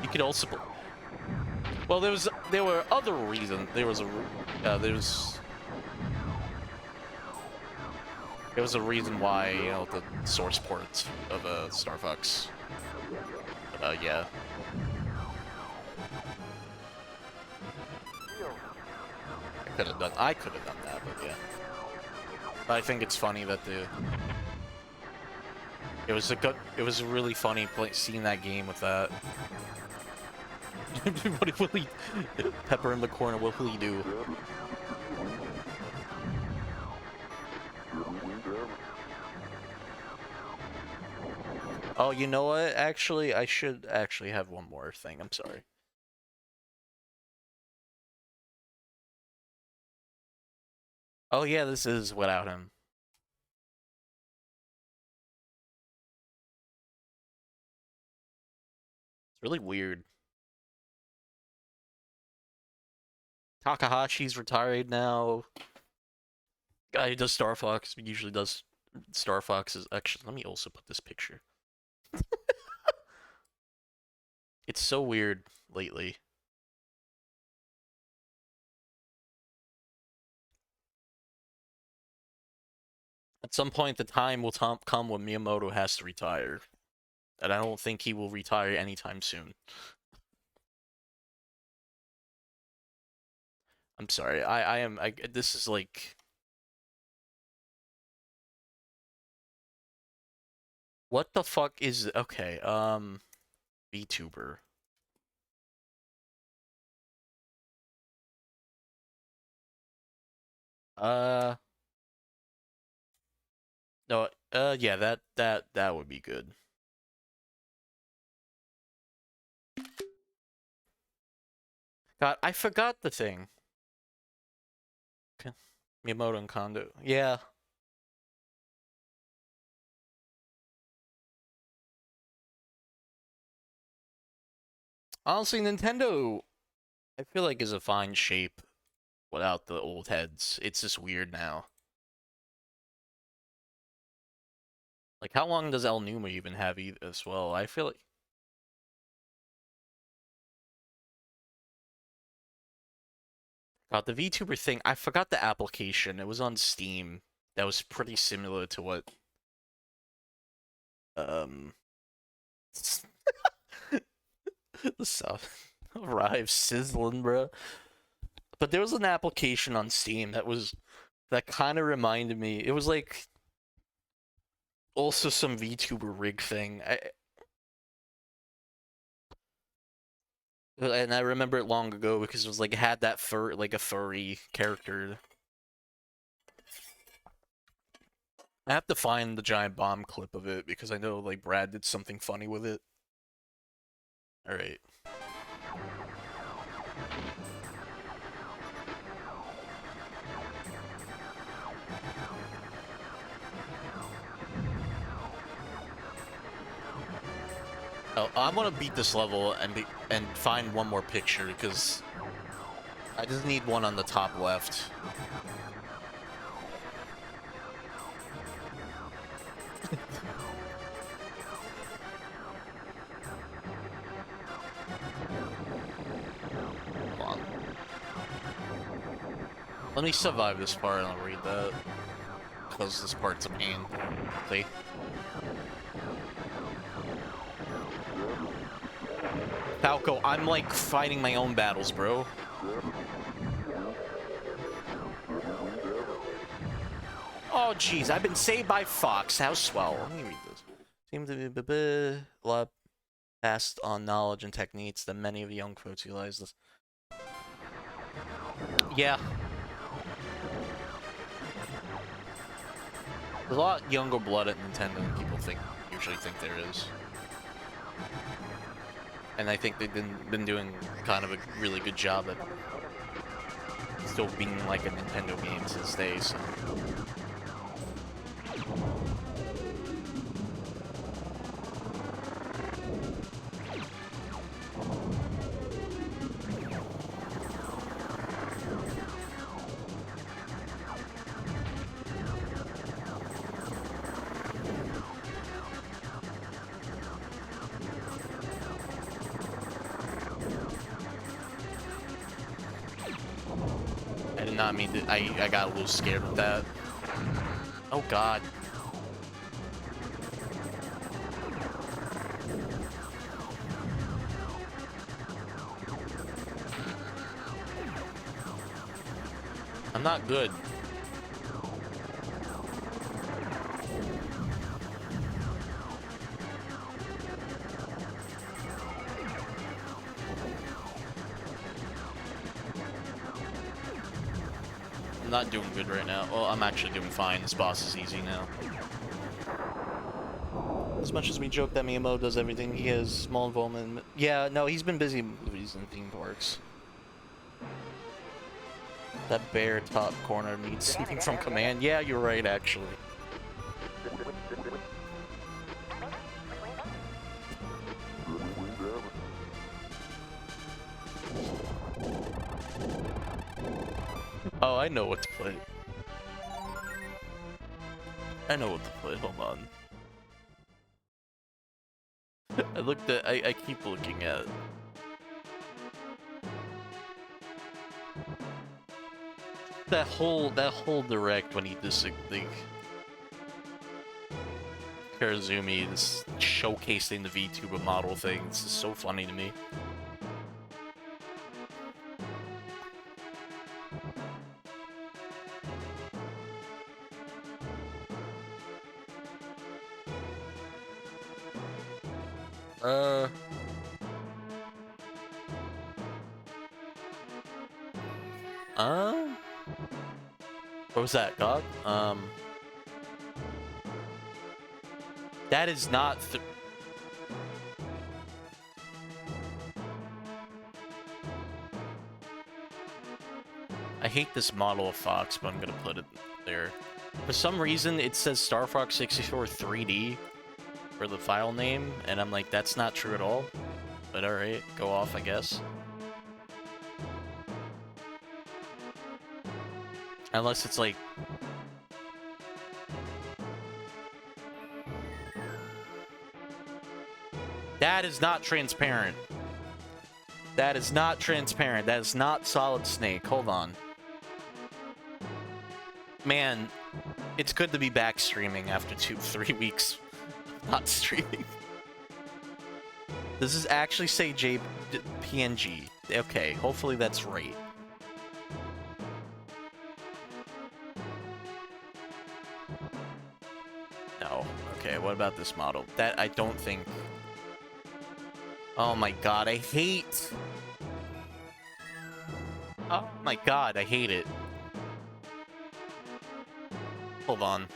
You could also, well, there were other reasons. There was a reason why, you know, the source port of Star Fox. Yeah. I could have done that, but yeah. But I think it's funny that it was really funny seeing that game with that. What will he, Pepper in the corner, what will he do? Oh, you know what? Actually, I should actually have one more thing. I'm sorry. Oh yeah, this is without him. It's really weird. Takahashi's retired now. Guy who does Star Fox usually does Star Fox's. Actually, let me also put this picture. It's so weird lately. At some point, the time will come when Miyamoto has to retire. And I don't think he will retire anytime soon. I'm sorry. This is like... What the fuck is... Okay, VTuber. No, yeah, that would be good. God, I forgot the thing. Okay. Miyamoto and Kondo. Yeah. Honestly, Nintendo, I feel like, is a fine shape without the old heads. It's just weird now. Like, how long does El Numa even have as well? I feel like... God, the VTuber thing, I forgot the application. It was on Steam. That was pretty similar to what... The stuff arrives sizzling, bro. But there was an application on Steam that kind of reminded me. It was like also some VTuber rig thing. And I remember it long ago because it was like it had that a furry character. I have to find the giant bomb clip of it because I know like Brad did something funny with it. All right. Oh, I'm gonna beat this level and find one more picture because I just need one on the top left. Come on. Let me survive this part and I'll read that. because this part's a pain. See? Falco, I'm like fighting my own battles, bro. Oh, jeez, I've been saved by Fox. How swell. Let me read this. Seems to be a lot passed on knowledge and techniques that many of the young folks utilize this. Yeah. There's a lot younger blood at Nintendo than people usually think there is. And I think they've been doing kind of a really good job at still being like a Nintendo game to this day, so. I did not mean to, I got a little scared with that. Oh god. I'm not good. I'm not doing good right now. Well, I'm actually doing fine. This boss is easy now. As much as we joke that Miyamoto does everything, he has small involvement. Yeah, no, he's been busy with movies and theme parks. That bear top corner needs something from Command. Yeah, you're right, actually. Oh, I know what to play. I know what to play. Hold on. I keep looking at that whole direct when he just like Karazumi is showcasing the VTuber model thing. This is so funny to me. What was that, God? That is not I hate this model of Fox, but I'm gonna put it there. For some reason, it says Star Fox 64 3D for the file name, and I'm like, that's not true at all. But alright, go off, I guess. Unless it's like... That is not transparent. That is not transparent. That is not Solid Snake. Hold on. Man, it's good to be back streaming after 3 weeks of not streaming. Does this actually say PNG? Okay, hopefully that's right. No. Okay, what about this model? That I don't think... Oh my god, I hate... Oh my god, I hate it. Hold on.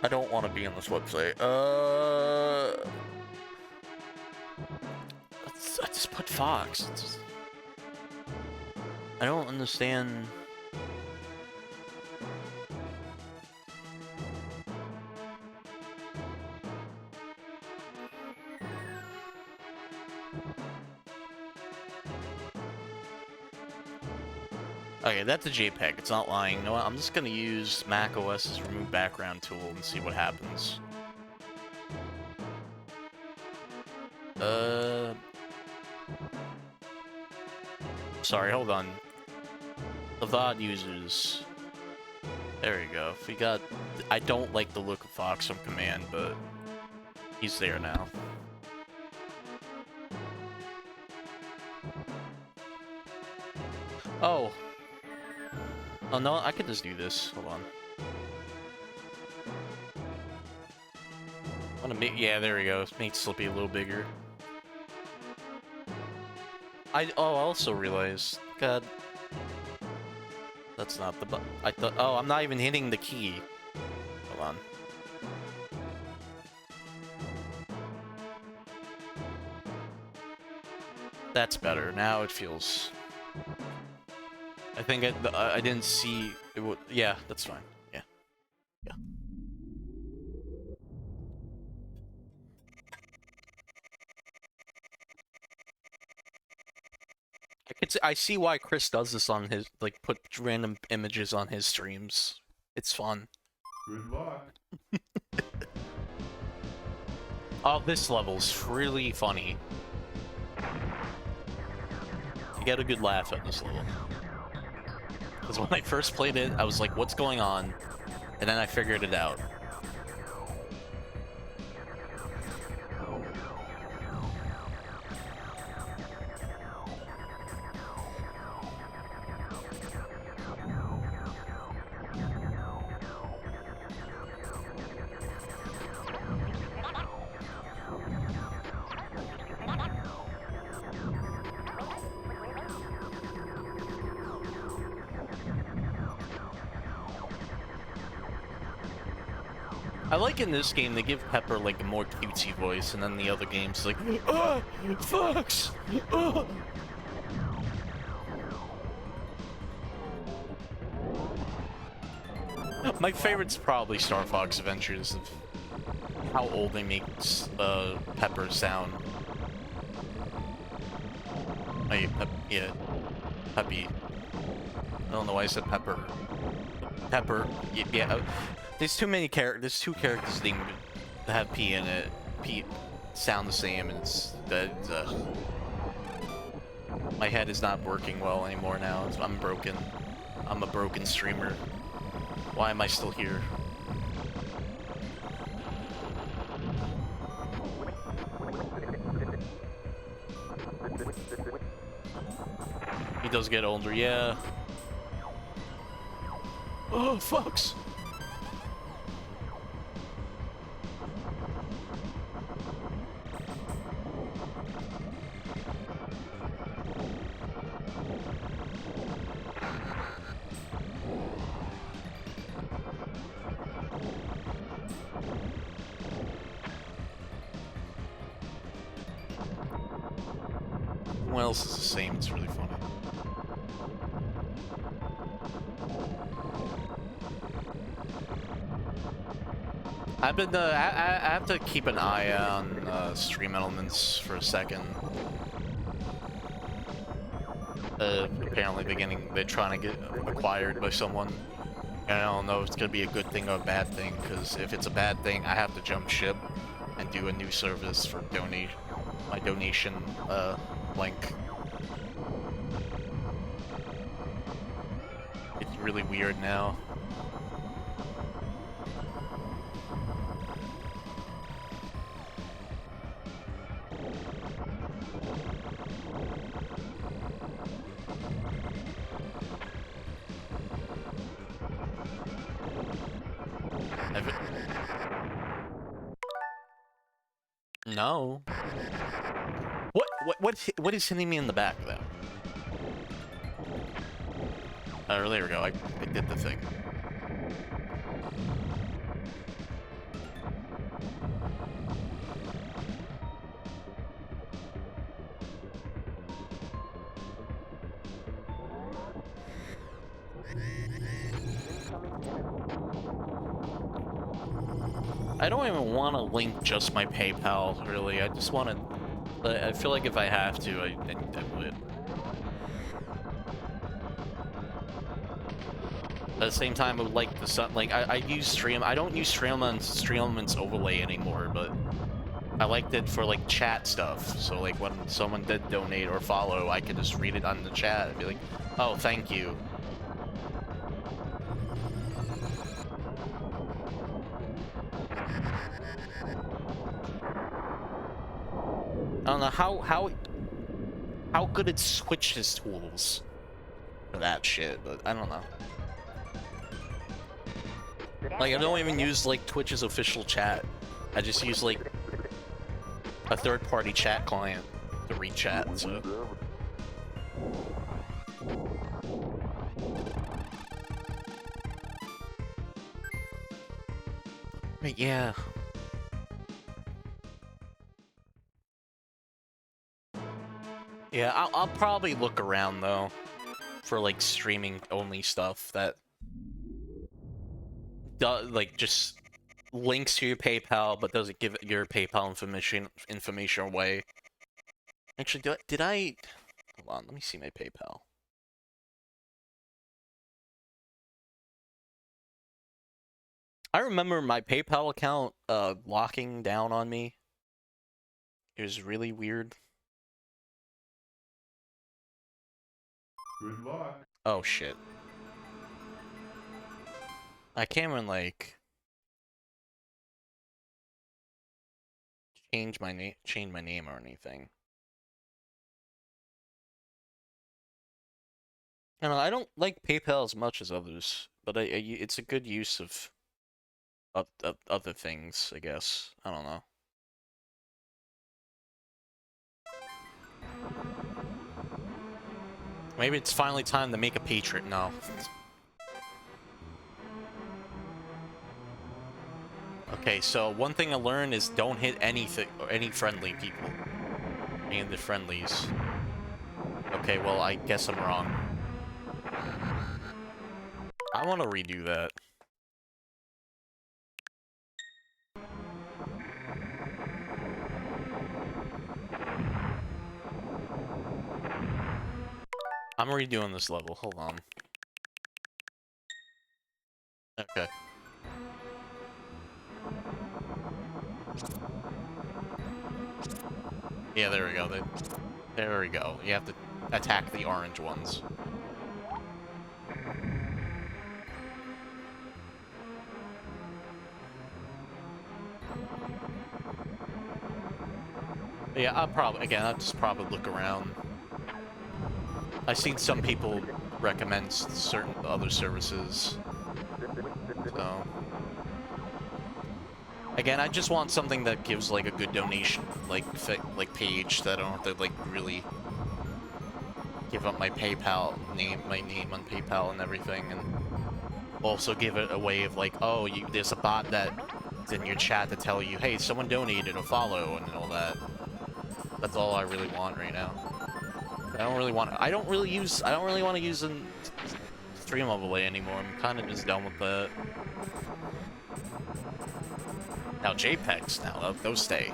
I don't want to be on this website. I just put Fox. I don't understand. Okay, that's a JPEG. It's not lying. You know what? I'm just gonna use macOS's remove background tool and see what happens. Sorry, hold on. The VOD users. There we go. We got... I don't like the look of Fox from Command, but he's there now. Oh. Oh no, I could just do this. Hold on. I wanna make... Yeah, there we go. Make Slippy a little bigger. I also realized... God... That's not the button. I thought... Oh, I'm not even hitting the key. Hold on. That's better. Now it feels... I think I didn't see... It would... Yeah, that's fine. Yeah. Yeah. I see why Chris does this on his... Like, put random images on his streams. It's fun. Good luck. Oh, this level's really funny. You get a good laugh at this level. Because when I first played it, I was like, what's going on? And then I figured it out. I like in this game, they give Pepper like a more cutesy voice, and then the other games like, oh, Fox! Oh. My favorite's probably Star Fox Adventures, of how old they make Pepper sound. Yeah, Peppy. I don't know why I said Pepper. Pepper, yeah. There's too many characters. There's two characters that have P in it. P sound the same, and it's that. My head is not working well anymore now. I'm broken. I'm a broken streamer. Why am I still here? He does get older, yeah. Oh, Fox! What else is the same? It's really funny. I've been, I have to keep an eye on stream elements for a second. Apparently they're trying to get acquired by someone. And I don't know if it's gonna be a good thing or a bad thing, because if it's a bad thing, I have to jump ship and do a new service for my donation link. It's really weird now. No. What is hitting me in the back though? Oh, there we go. I did the thing. I don't even want to link just my PayPal, really. I just want to... I feel like if I have to, I would. At the same time, I would like the sun... Like, I use Stream... I don't use Stream Element's overlay anymore, but... I liked it for like chat stuff. So like when someone did donate or follow, I could just read it on the chat and be like, "Oh, thank you." I don't know how good it switches tools for that shit, but I don't know. Like I don't even use like Twitch's official chat. I just use like a third-party chat client to read chat, so. But yeah. Yeah, I'll probably look around though for like streaming only stuff that does like just links to your PayPal but doesn't give your PayPal information away. Actually, did I hold on, let me see my PayPal. I remember my PayPal account locking down on me. It was really weird. Good luck. Oh shit. I can't even like change my name or anything. I don't know, I don't like PayPal as much as others, but it's a good use of other things, I guess. I don't know. Maybe it's finally time to make a Patriot now. Okay, so one thing I learned is don't hit anything or any friendly people. Any of the friendlies. Okay, well, I guess I'm wrong. I want to redo that. I'm redoing this level. Hold on. Okay. Yeah, there we go. There we go. You have to attack the orange ones. But yeah, I'll just probably look around. I've seen some people recommend certain other services. So again, I just want something that gives like a good donation, like page that I don't have to like really give up my PayPal name, my name on PayPal and everything, and also give it a way of like, oh, there's a bot that's in your chat to tell you, hey, someone donated or follow and all that. That's all I really want right now. I don't really want to use a stream overlay anymore. I'm kind of just done with that. Now JPEGs, now those stay.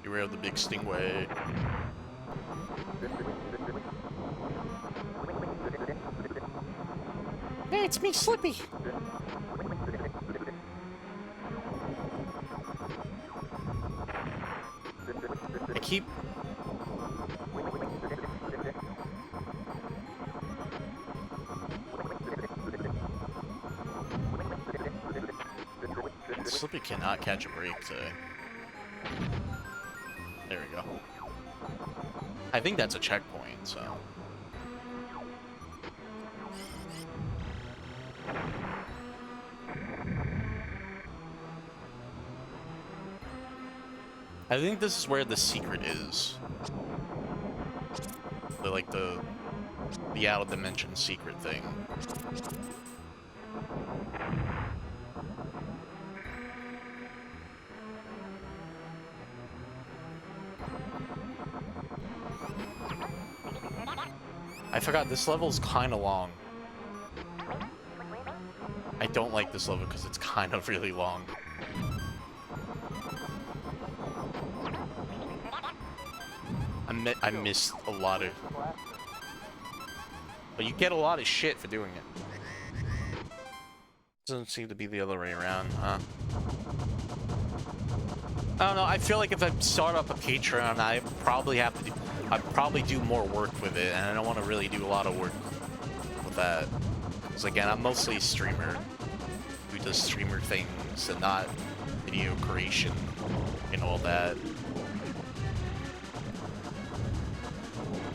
Beware of the big stingray. Hey, it's me, Slippy. I keep... Slippy cannot catch a break today. There we go. I think that's a checkpoint, so... I think this is where the secret is. The out of dimension secret thing. I forgot, this level's kind of long. I don't like this level because it's kind of really long. I missed a lot of... But you get a lot of shit for doing it. Doesn't seem to be the other way around, huh? I don't know, I feel like if I start up a Patreon, I'd probably do more work with it, and I don't want to really do a lot of work with that. Because again, I'm mostly a streamer who does streamer things and not video creation and all that.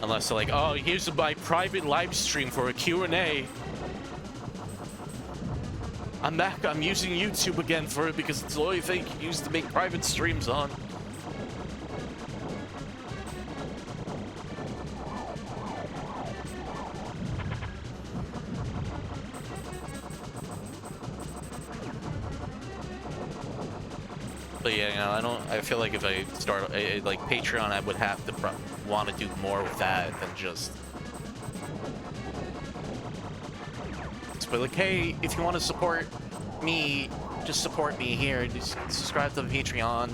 Unless they're like, oh, here's my private live stream for a Q&A. I'm back, I'm using YouTube again for it because it's the only thing you use to make private streams on. But yeah, you know, I feel like if I start like Patreon, I would have to want to do more with that than just. But like, hey, if you want to support me, just support me here. Just subscribe to the Patreon.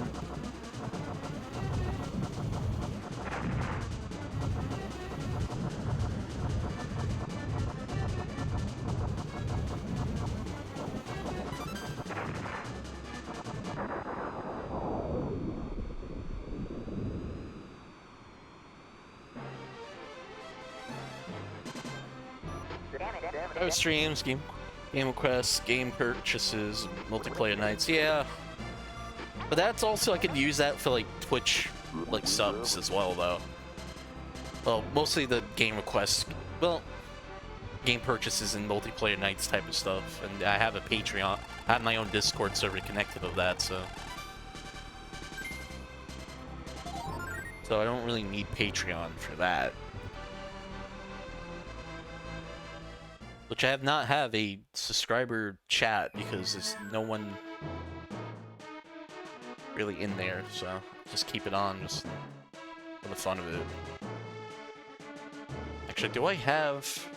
Streams, game requests, game purchases, multiplayer nights, yeah. But that's also, I could use that for like Twitch, like subs as well, though. Well, mostly the game requests, well, game purchases and multiplayer nights type of stuff. And I have a Patreon, I have my own Discord server connected with that, so. So I don't really need Patreon for that. Which I have not have a subscriber chat because there's no one really in there, so just keep it on just for the fun of it. Actually, do I have...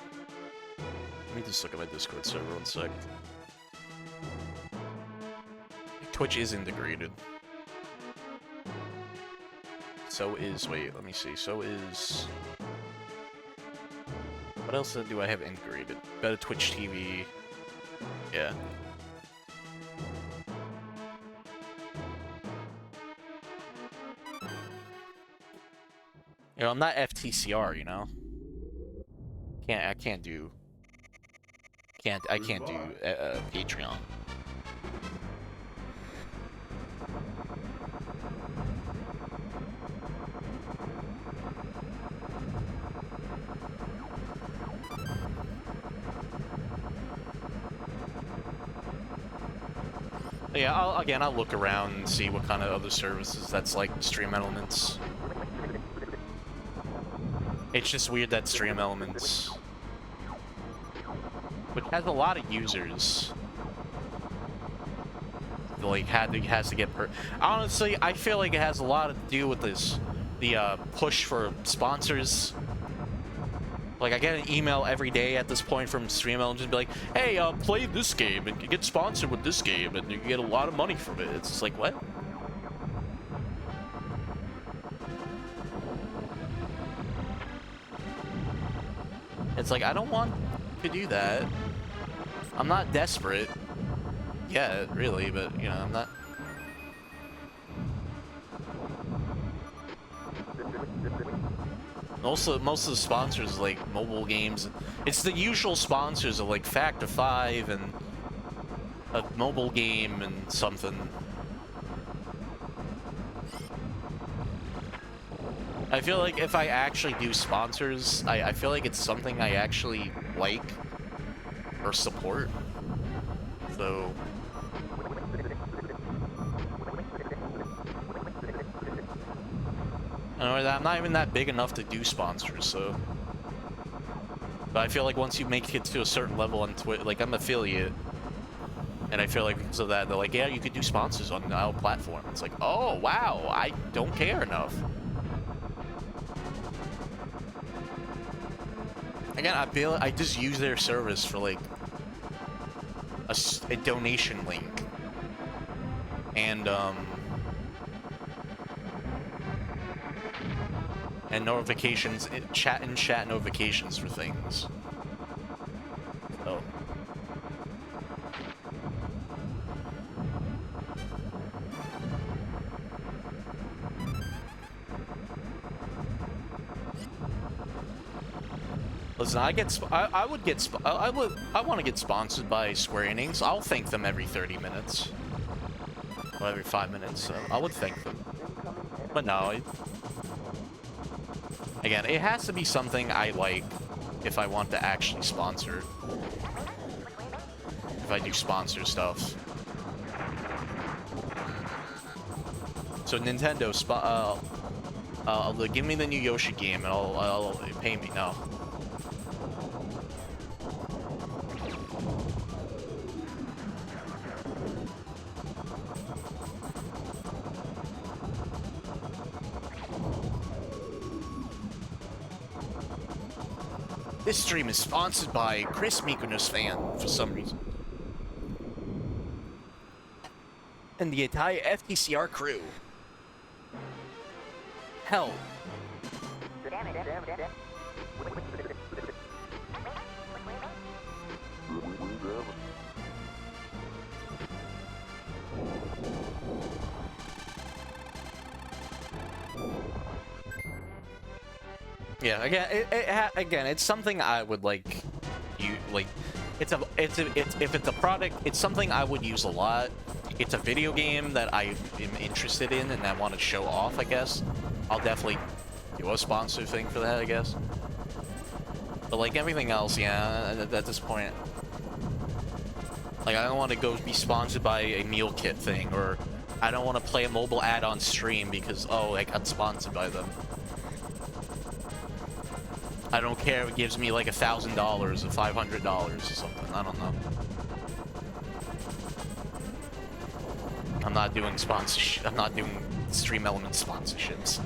Let me just look at my Discord server one sec. Twitch is integrated. So is... Wait, let me see. So is... What else do I have integrated? Better Twitch TV. Yeah. You know, I'm not FTCR, you know? I can't do Patreon. Yeah, I'll look around and see what kind of other services that's like Stream Elements. It's just weird that Stream Elements, which has a lot of users, like has to get honestly, I feel like it has a lot to do with the push for sponsors. Like, I get an email every day at this point from Stream Elements and be like, hey, play this game and get sponsored with this game and you get a lot of money from it. It's just like, what? It's like, I don't want to do that. I'm not desperate yet, really, but, you know, I'm not... Most of the sponsors, like, mobile games, it's the usual sponsors of, like, Factor 5 and a mobile game and something. I feel like if I actually do sponsors, I feel like it's something I actually like or support. So... I'm not even that big enough to do sponsors, so... But I feel like once you make it to a certain level on Twitch, like, I'm affiliate, and I feel like because of that, they're like, yeah, you could do sponsors on our platform. It's like, oh, wow, I don't care enough. Again, I just use their service for, like, a donation link. And, And notifications, chat notifications for things. Oh. Listen, I want to get sponsored by Square Enix. I'll thank them every 30 minutes. Or every 5 minutes. I would thank them. But no, again, it has to be something I like if I want to actually sponsor. If I do sponsor stuff. So Nintendo, give me the new Yoshi game and I'll pay me. No. This stream is sponsored by Chris Mykonos fan for some reason. And the entire FTCR crew. Hell. Yeah, again, it's something I would like. If it's a product, it's something I would use a lot. It's a video game that I am interested in and I want to show off. I guess I'll definitely do a sponsor thing for that. I guess, but like everything else, yeah, at this point, like I don't want to go be sponsored by a meal kit thing, or I don't want to play a mobile ad on stream because I got sponsored by them. I don't care if it gives me like $1,000 or $500 or something. I don't know. I'm not doing sponsorship. I'm not doing Stream Element sponsorships.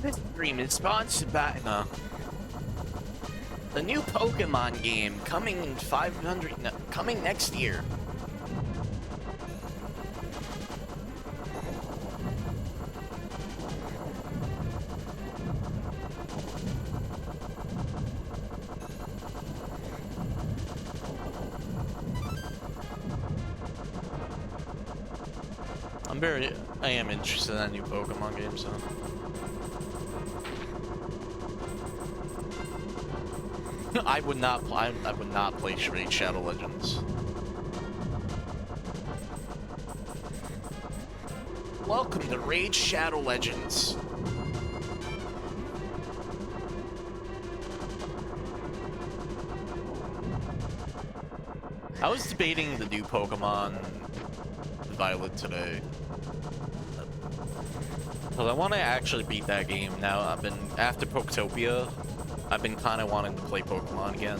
This stream is sponsored by the new Pokemon game coming in coming next year. I am interested in that new Pokemon game, so. I would not play Raid Shadow Legends. Welcome to Raid Shadow Legends. I was debating the new Pokemon Violet today. Because I want to actually beat that game now. After Poketopia, I've been kind of wanting to play Pokemon again.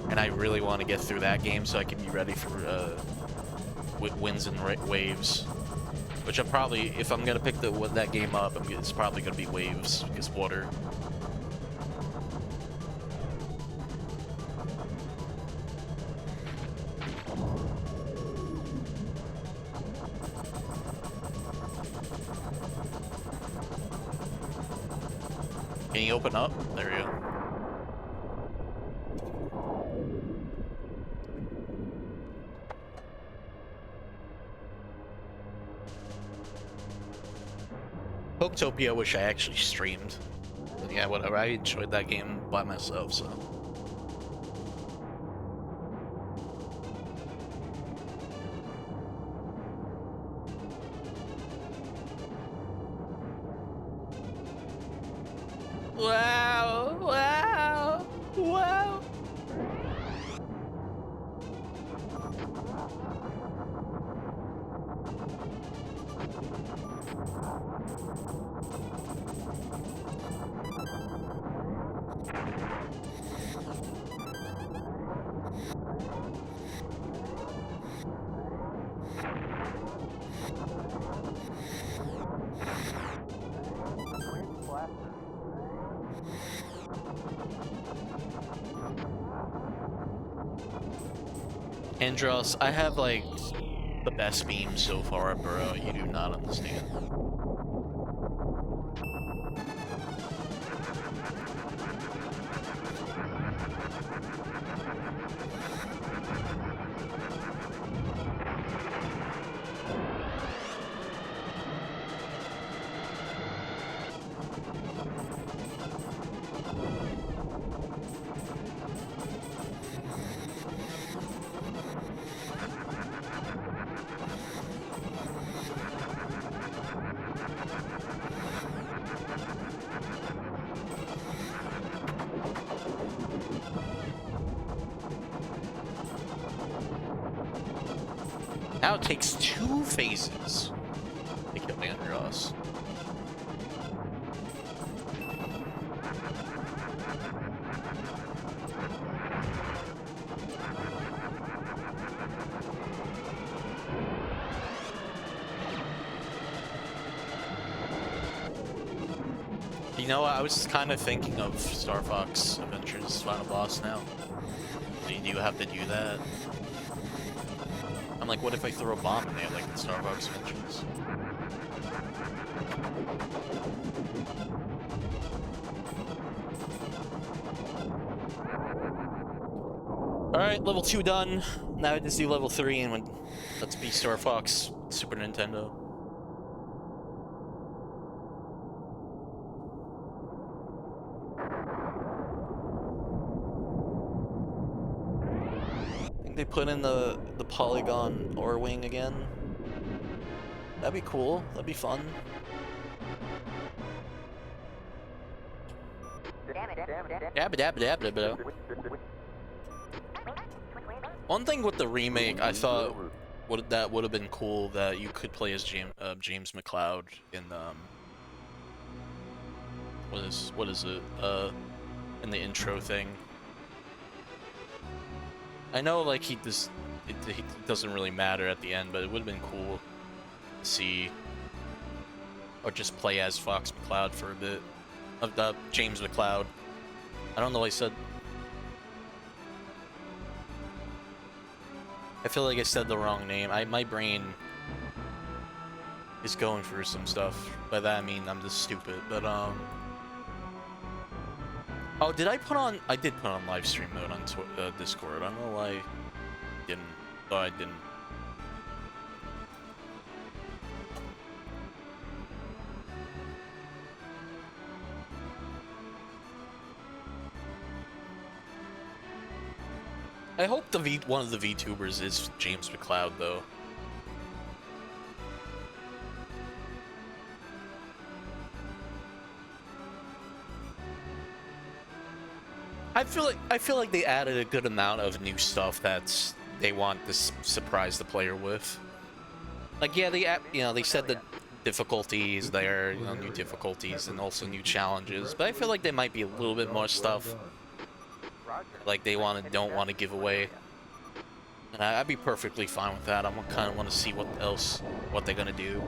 And I really want to get through that game so I can be ready for Winds and Waves. Which I'm probably, if I'm going to pick that game up, it's probably going to be Waves, because water. Can you open up? There you go. Poketopia, wish I actually streamed. But yeah, whatever. I enjoyed that game by myself, so. Wow! Wow! Wow! Andros, I have like the best memes so far, bro. You do not understand. Now it takes 2 phases to kill Andros. You know what? I was kind of thinking of Star Fox Adventures Final Boss now. So you do have to do that. I'm like, what if I throw a bomb in there, like in Star Fox Adventures? Alright, level 2 done. Now I just do level 3 and let's be Star Fox Super Nintendo. They put in the polygon ore wing again. That'd be cool. That'd be fun. One thing with the remake, I thought that would have been cool that you could play as James McCloud in what is it in the intro thing. I know, like, it doesn't really matter at the end, but it would have been cool to see, or just play as Fox McCloud for a bit, of the James McCloud. I don't know what I said. I feel like I said the wrong name. My brain is going through some stuff. By that I mean I'm just stupid, but oh, did I put on... I did put on live stream mode on Discord. I don't know why I didn't. Thought I didn't. I hope one of the VTubers is James McCloud, though. I feel like they added a good amount of new stuff that they want to surprise the player with. Like, yeah, they said the difficulties there, new difficulties and also new challenges, but I feel like there might be a little bit more stuff like they don't want to give away. And I'd be perfectly fine with that. I kind of want to see what they're gonna do.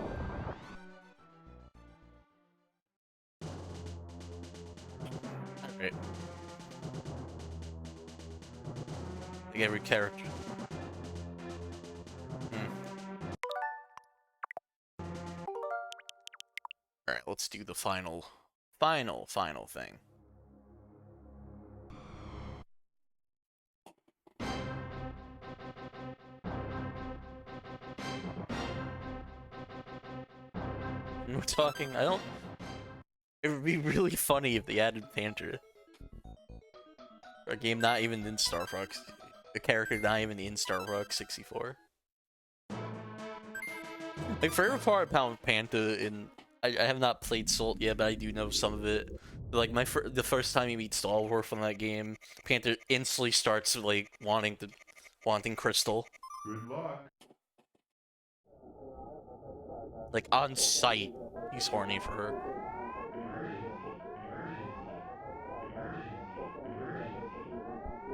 Alright. Like every character. Alright, let's do the final thing. And we're talking, it would be really funny if they added Panther. A game not even in Star Fox. A character not even in Star Fox 64. My favorite part about Panther I have not played Salt yet, but I do know some of it. Like the first time you meet Stalwart from that game, Panther instantly starts like wanting Crystal. Good luck. Like on sight, he's horny for her.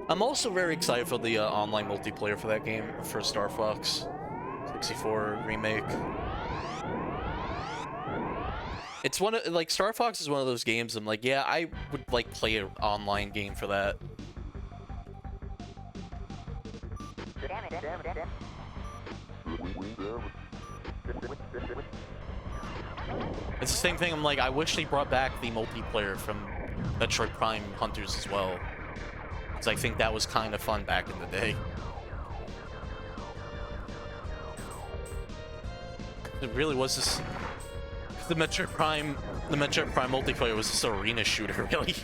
I'm also very excited for the online multiplayer for that game, for Star Fox 64 remake. It's Star Fox is one of those games I'm like, yeah, I would like play an online game for that. It's the same thing. I'm like, I wish they brought back the multiplayer from Metroid Prime Hunters as well, because I think that was kind of fun back in the day. It really was this. The Metroid Prime multiplayer was this arena shooter, really.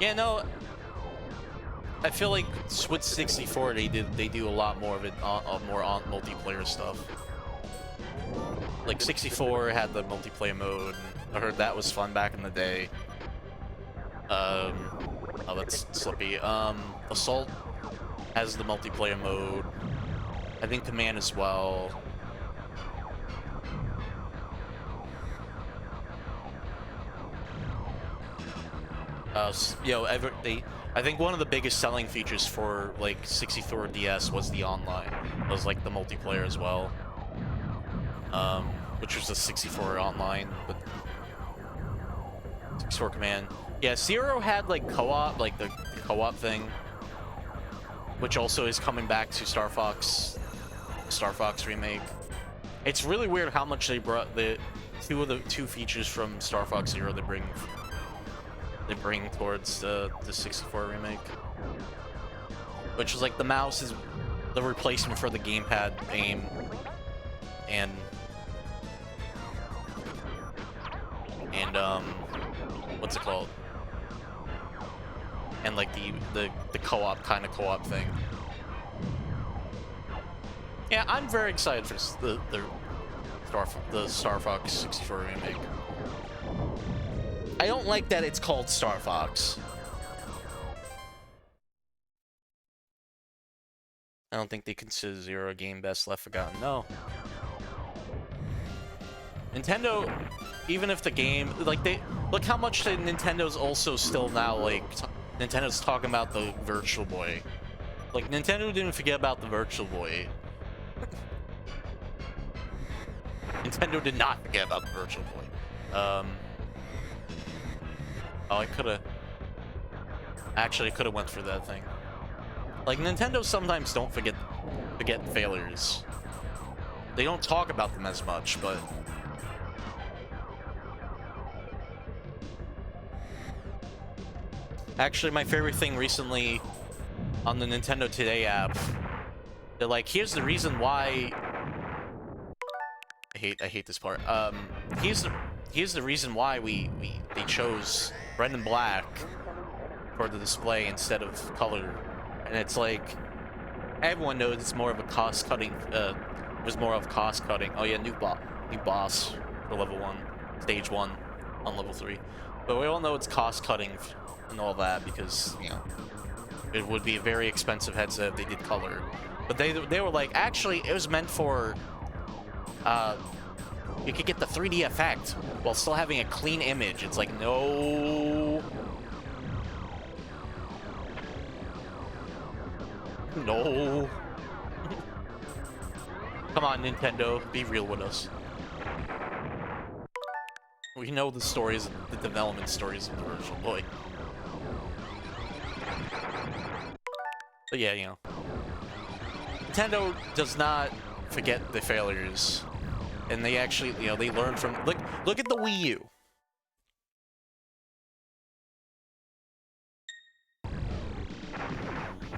Yeah, no. I feel like with 64, they do a lot more of it, more on multiplayer stuff. Like 64 had the multiplayer mode, and I heard that was fun back in the day. Oh, that's slippy. Assault has the multiplayer mode. I think Command as well. I think one of the biggest selling features for like 64 DS was the online. Was like the multiplayer as well. Which was the 64 online, but 64 Command. Yeah, Zero had like co-op, like the co-op thing, which also is coming back to Star Fox remake. It's really weird how much they brought the two features from Star Fox Zero they bring towards the 64 remake, which is like the mouse is the replacement for the gamepad aim, and what's it called? And like the co-op kind of co-op thing. Yeah, I'm very excited for the Star Fox 64 remake. I don't like that it's called Star Fox. I don't think they consider Zero a game best left forgotten. No. Nintendo, even if the game, like look how much Nintendo's also still now, like, Nintendo's talking about the Virtual Boy. Like, Nintendo didn't forget about the Virtual Boy. Nintendo did not forget about the Virtual Boy. Oh, I could've went for that thing. Like, Nintendo sometimes don't forget failures. They don't talk about them as much, but actually, my favorite thing recently on the Nintendo Today app, they're like, here's the reason why. I hate this part. Here's the reason why they chose red and black for the display instead of color, and it's like everyone knows it's more of a cost cutting. It was more of cost cutting. Oh yeah, new boss for level 1, stage 1 on level 3, but we all know it's cost cutting and all that because, you know, it would be a very expensive headset if they did color. But they were like, actually, it was meant for you could get the 3D effect while still having a clean image. It's like, no. No. Come on, Nintendo, be real with us. We know the stories, the development stories of the Virtual Boy. But yeah, you know, Nintendo does not forget the failures, and they actually, you know, they learn from. Look at the Wii U.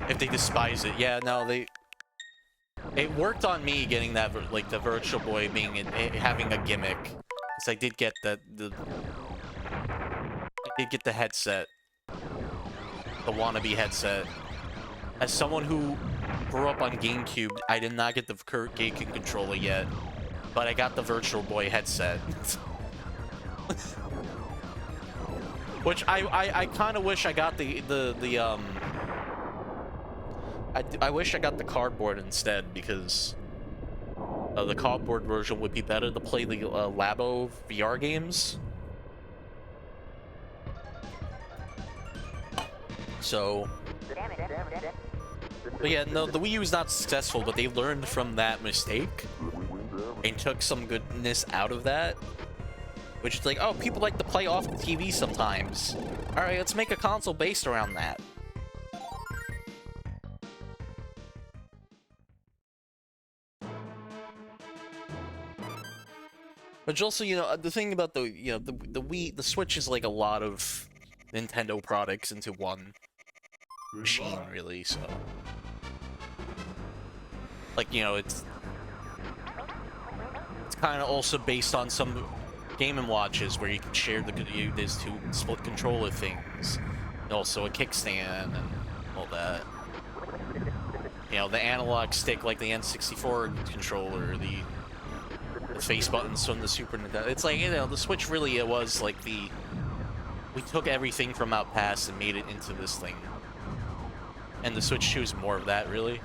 If they despise it, yeah, no, it worked on me getting that, like, the Virtual Boy being having a gimmick, because I did get I did get the headset, the wannabe headset. As someone who grew up on GameCube, I did not get the GameCube controller yet, but I got the Virtual Boy headset. Which I kind of wish I got I wish I got the cardboard instead, because the cardboard version would be better to play the Labo VR games. So, but yeah, no, the Wii U is not successful, but they learned from that mistake. and took some goodness out of that. Which is like, oh, people like to play off the TV sometimes. Alright, let's make a console based around that. But also, you know, the thing about the, you know, the Wii, the Switch is like a lot of Nintendo products into one machine, really, so. Like, you know, it's kind of also based on some Game & Watches where you can share there's two split controller things. And also a kickstand and all that. You know, the analog stick like the N64 controller, the face buttons from the Super Nintendo. It's like, you know, the Switch really, it was like the... We took everything from out past and made it into this thing. And the Switch 2 is more of that, really.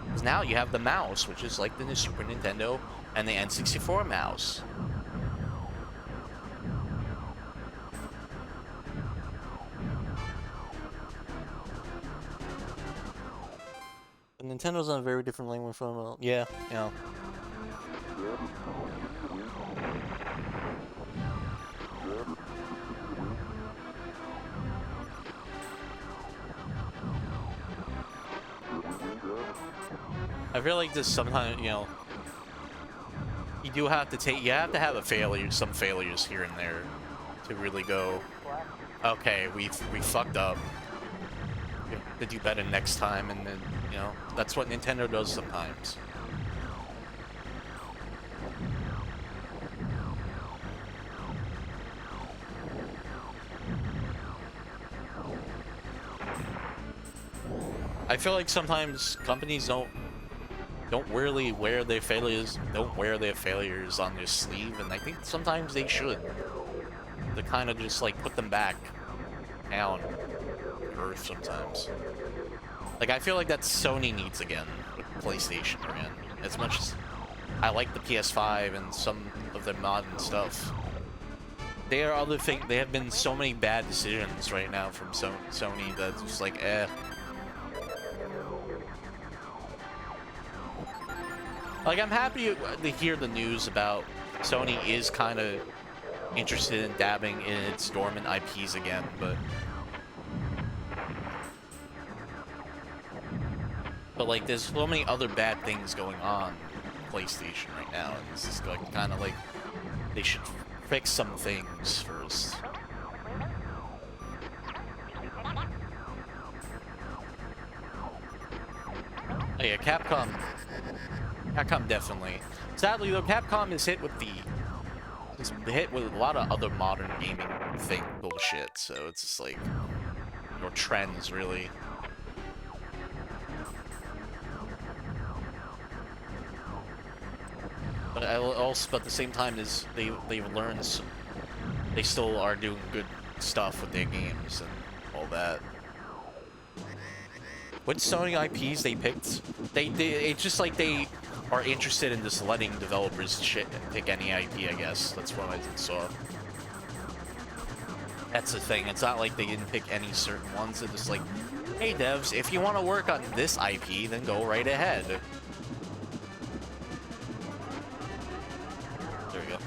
Because now you have the mouse, which is like the Super Nintendo and the N64 mouse. Nintendo's on a very different language from, yeah, you know. I feel like this sometimes, you know, you do have to take, you have to have a failure, some failures here and there to really go, okay, we fucked up. We have to do better next time, and then, you know, that's what Nintendo does sometimes. I feel like sometimes companies don't really wear their failures on their sleeve, and I think sometimes they should. To kind of just like put them back down to earth sometimes. Like, I feel like that's Sony needs again with PlayStation again. As much as I like the PS5 and some of their modern stuff, there are other things. There have been so many bad decisions right now from Sony that's just like, eh. Like, I'm happy to hear the news about Sony is kind of interested in dabbing in its dormant IPs again, but like, there's so many other bad things going on PlayStation right now, and this is like kind of like they should fix some things first. Oh yeah, Capcom definitely. Sadly though, Capcom is hit with a lot of other modern gaming bullshit, so it's just like, or trends really. But at the same time, is they've learned, they still are doing good stuff with their games and all that. What Sony IPs they picked, it's just like they are interested in just letting developers pick any IP, I guess. That's what I saw. That's the thing. It's not like they didn't pick any certain ones. They're just like, hey devs, if you want to work on this IP, then go right ahead. There we go.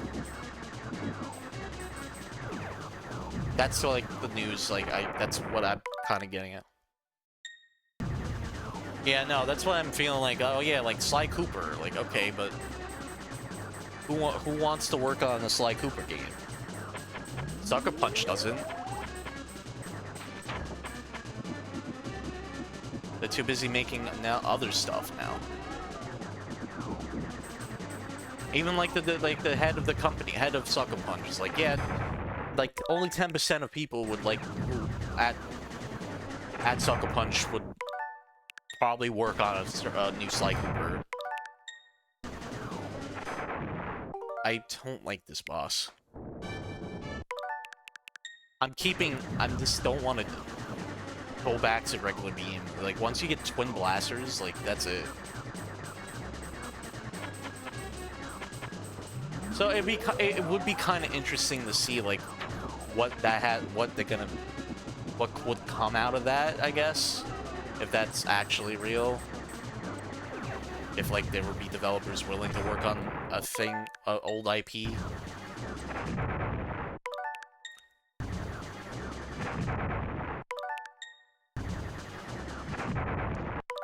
That's like the news. Like that's what I'm kind of getting at. Yeah, no, that's what I'm feeling like. Oh yeah, like Sly Cooper. Like, okay, but who wants to work on a Sly Cooper game? Sucker Punch doesn't. They're too busy making now other stuff now. Even like the head of the company, head of Sucker Punch, is like, yeah, like only 10% of people would like at Sucker Punch would probably work on a new Sly Cooper. I don't like this boss. I just don't want to go back to regular beam. Like, once you get twin blasters, like, that's it. So it would be kind of interesting to see, like, what would come out of that, I guess. If that's actually real. if like there would be developers willing to work on a thing, old IP.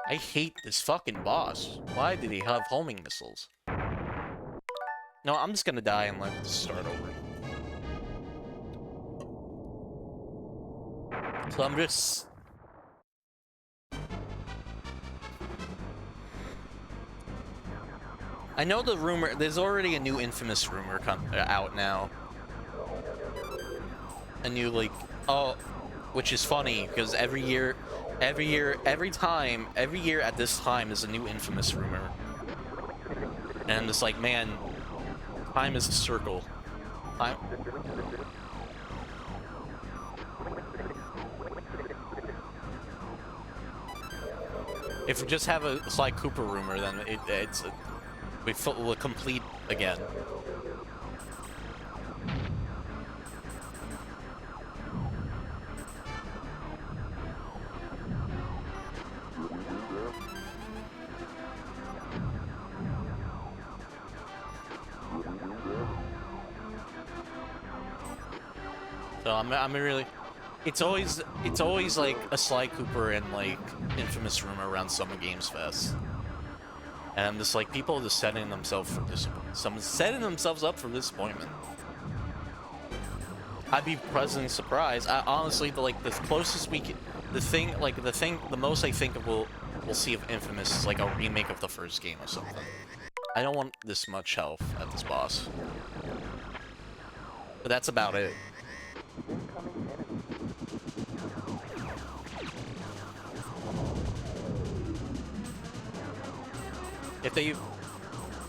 I hate this fucking boss. Why did he have homing missiles? No, I'm just gonna die and let this start over. So I'm just... I know the rumor, there's already a new Infamous rumor out now. A new, like, which is funny, because every year at this time is a new Infamous rumor. And I'm just like, man, time is a circle. Time... If we just have a Sly Cooper rumor, then we'll complete again. So I'm really... It's always like a Sly Cooper and like Infamous rumor around Summer Games Fest, and I'm just like, people are just setting themselves up for disappointment. I'd be pleasantly surprised. I honestly, the closest we can, the most I think we'll see of Infamous is like a remake of the first game or something. I don't want this much health at this boss, but that's about it.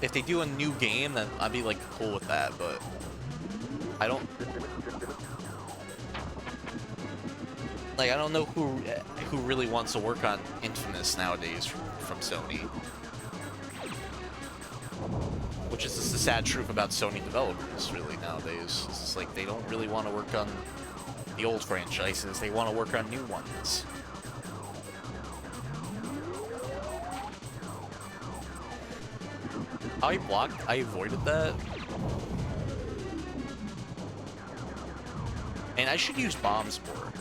If they do a new game, then I'd be like cool with that, but I don't know who really wants to work on Infamous nowadays from Sony. Which is just the sad truth about Sony developers really nowadays. It's just like they don't really want to work on the old franchises, they want to work on new ones. I avoided that. And I should use bombs more.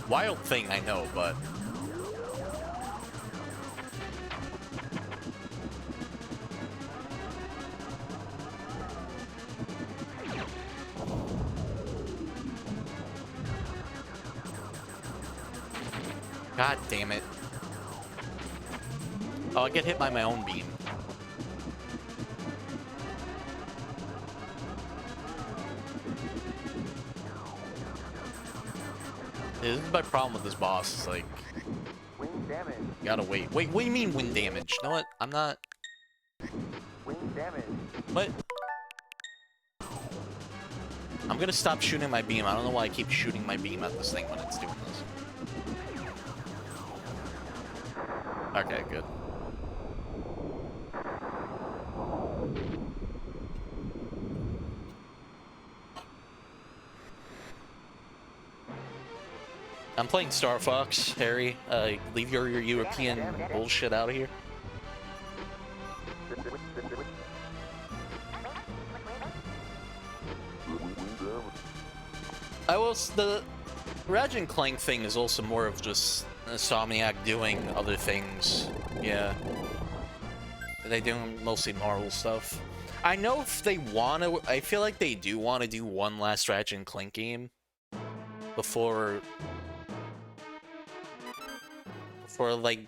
Wild thing, I know, but... God damn it. Oh, I get hit by my own beam. This is my problem with this boss. It's like, Wind damage. you gotta wait. Wait, what do you mean wind damage? You know what? I'm not... Wind damage. What? I'm gonna stop shooting my beam. I don't know why I keep shooting my beam at this thing when it's doing this. Okay, good. I'm playing Star Fox, Harry. Leave your European bullshit out of here. The Ratchet and Clank thing is also more of just Insomniac doing other things. Yeah. They're doing mostly Marvel stuff. I know if they want to... I feel like they do want to do one last Ratchet and Clank game before like...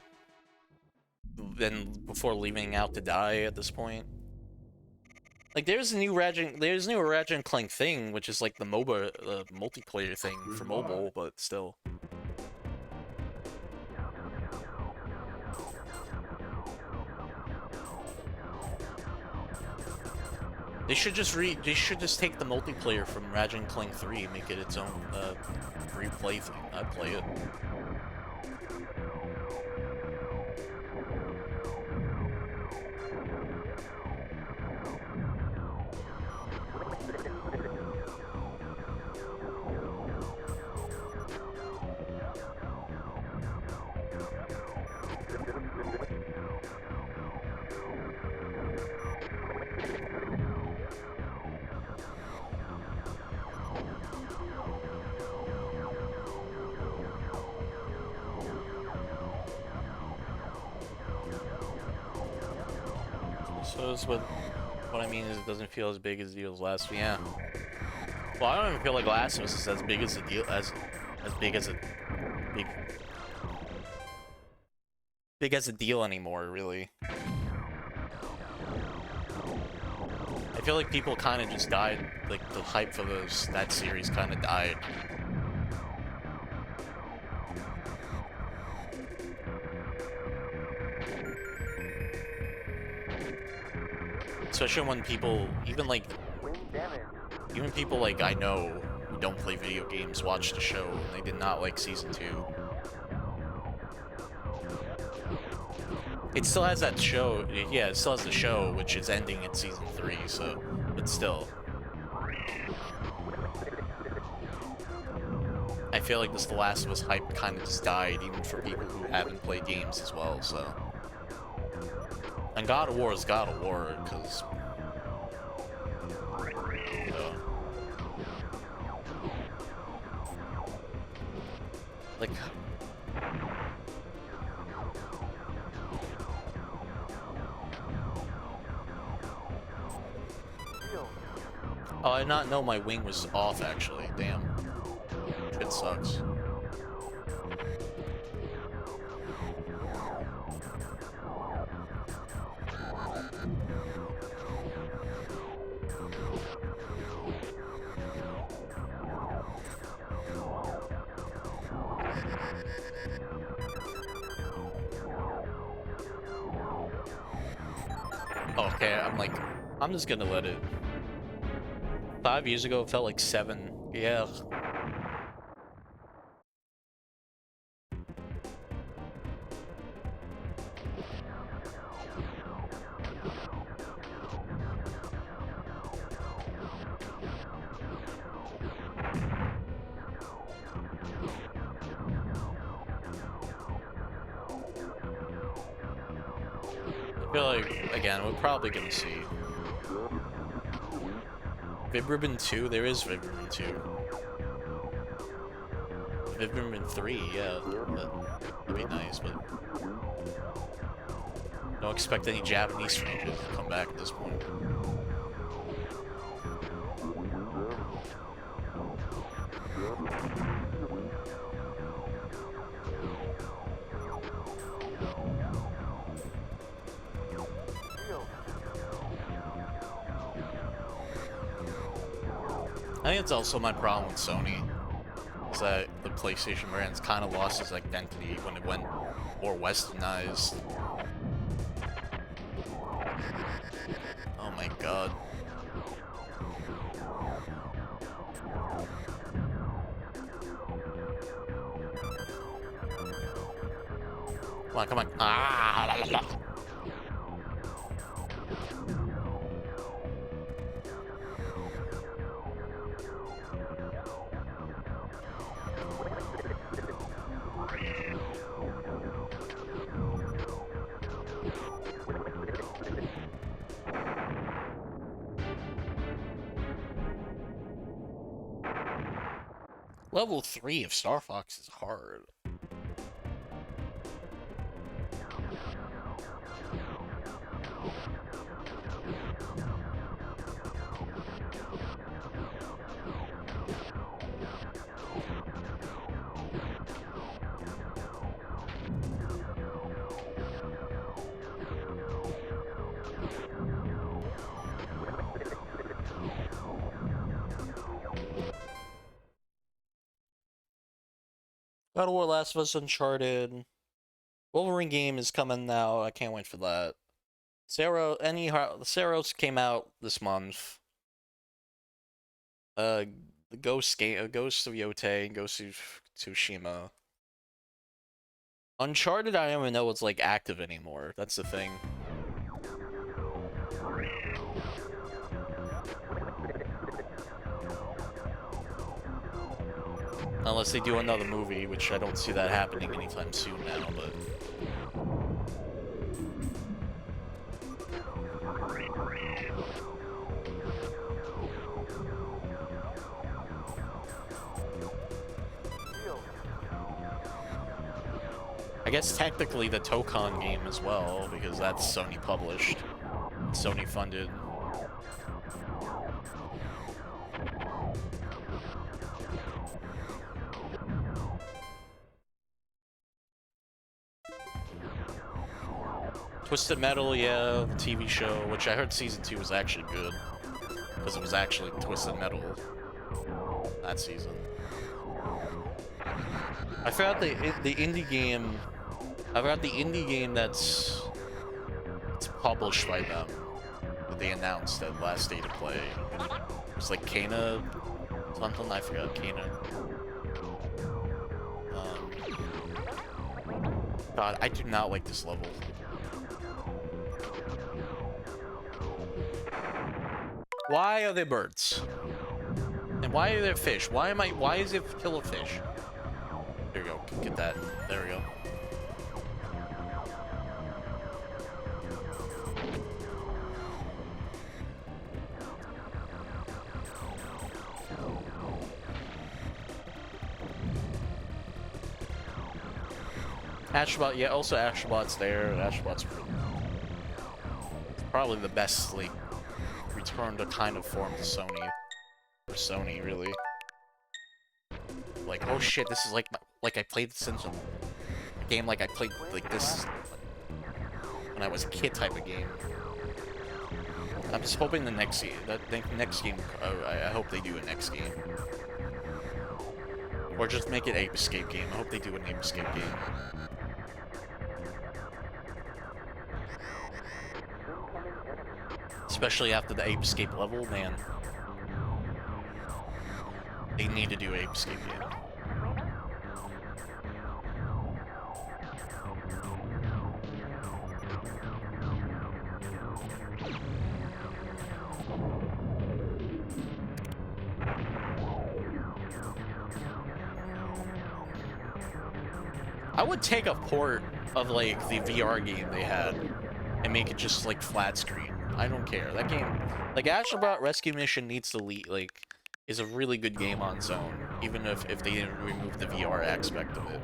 before leaving out to die at this point. Like, there's a new Ratchet and Clank thing, which is like the MOBA, multiplayer thing for mobile, but still. They should just take the multiplayer from Ratchet and Clank 3 and make it its own replay thing. I'd play it. that's what I mean is it doesn't feel as big as the deal as Last of Us. Yeah. Well, I don't even feel like Last of Us is as big as a deal as big as a big as a deal anymore, really. I feel like people kind of just died. Like the hype for that series kind of died. Especially when people, even people like I know who don't play video games watch the show and they did not like season 2. It still has that show, yeah, it still has the show, which is ending in season 3, so, but still. I feel like this The Last of Us hype kind of just died, even for people who haven't played games as well, so. And God of War is God of War, because... like... Oh, I did not know my wing was off, actually. Damn. Shit sucks. Okay, I'm just gonna let it. 5 years ago, it felt like 7. Yeah. I feel like, again, we're probably gonna see Vib Ribbon 2, there is Vib Ribbon 2. Vib Ribbon 3, yeah, that'd be nice, but don't expect any Japanese strangers to come back at this point. I think it's also my problem with Sony, is that the PlayStation brand's kind of lost its identity when it went more westernized. Oh my god. Come on, come on. Ah, la, la, la. Level 3 of Star Fox is hard. God of War, Last of Us, Uncharted. Wolverine game is coming now. I can't wait for that. Seros came out this month. The Ghost game, Ghost of Yotei, Ghost of Tsushima. Uncharted, I don't even know it's like active anymore. That's the thing. Unless they do another movie, which I don't see that happening anytime soon now, but... I guess technically the Tokon game as well, because that's Sony published. Sony funded. Twisted Metal, yeah, the TV show, which I heard season 2 was actually good. Because it was actually Twisted Metal that season. I forgot the indie game. I forgot the indie game it's published by them that they announced at last day to play. It was like Kana something, I forgot, Kana. God, I do not like this level. Why are there birds? And why are there fish? Why is it kill a fish? There we go, get that. There we go. Astrobot, yeah, also Astrobot's there. Astrobot's probably the best, like, return to kind of form to Sony. For Sony, really. Like, oh shit, this is like I played since a game like I played like this when I was a kid type of game. I'm just hoping the next game, I hope they do a next game. Or just make it Ape Escape game. I hope they do an Ape Escape game. Especially after the Ape Escape level, man. They need to do Ape Escape game. I would take a port of like the VR game they had and make it just like flat screen. I don't care. That game, like Astrobot Rescue Mission needs to is a really good game on its own, even if they didn't remove the VR aspect of it.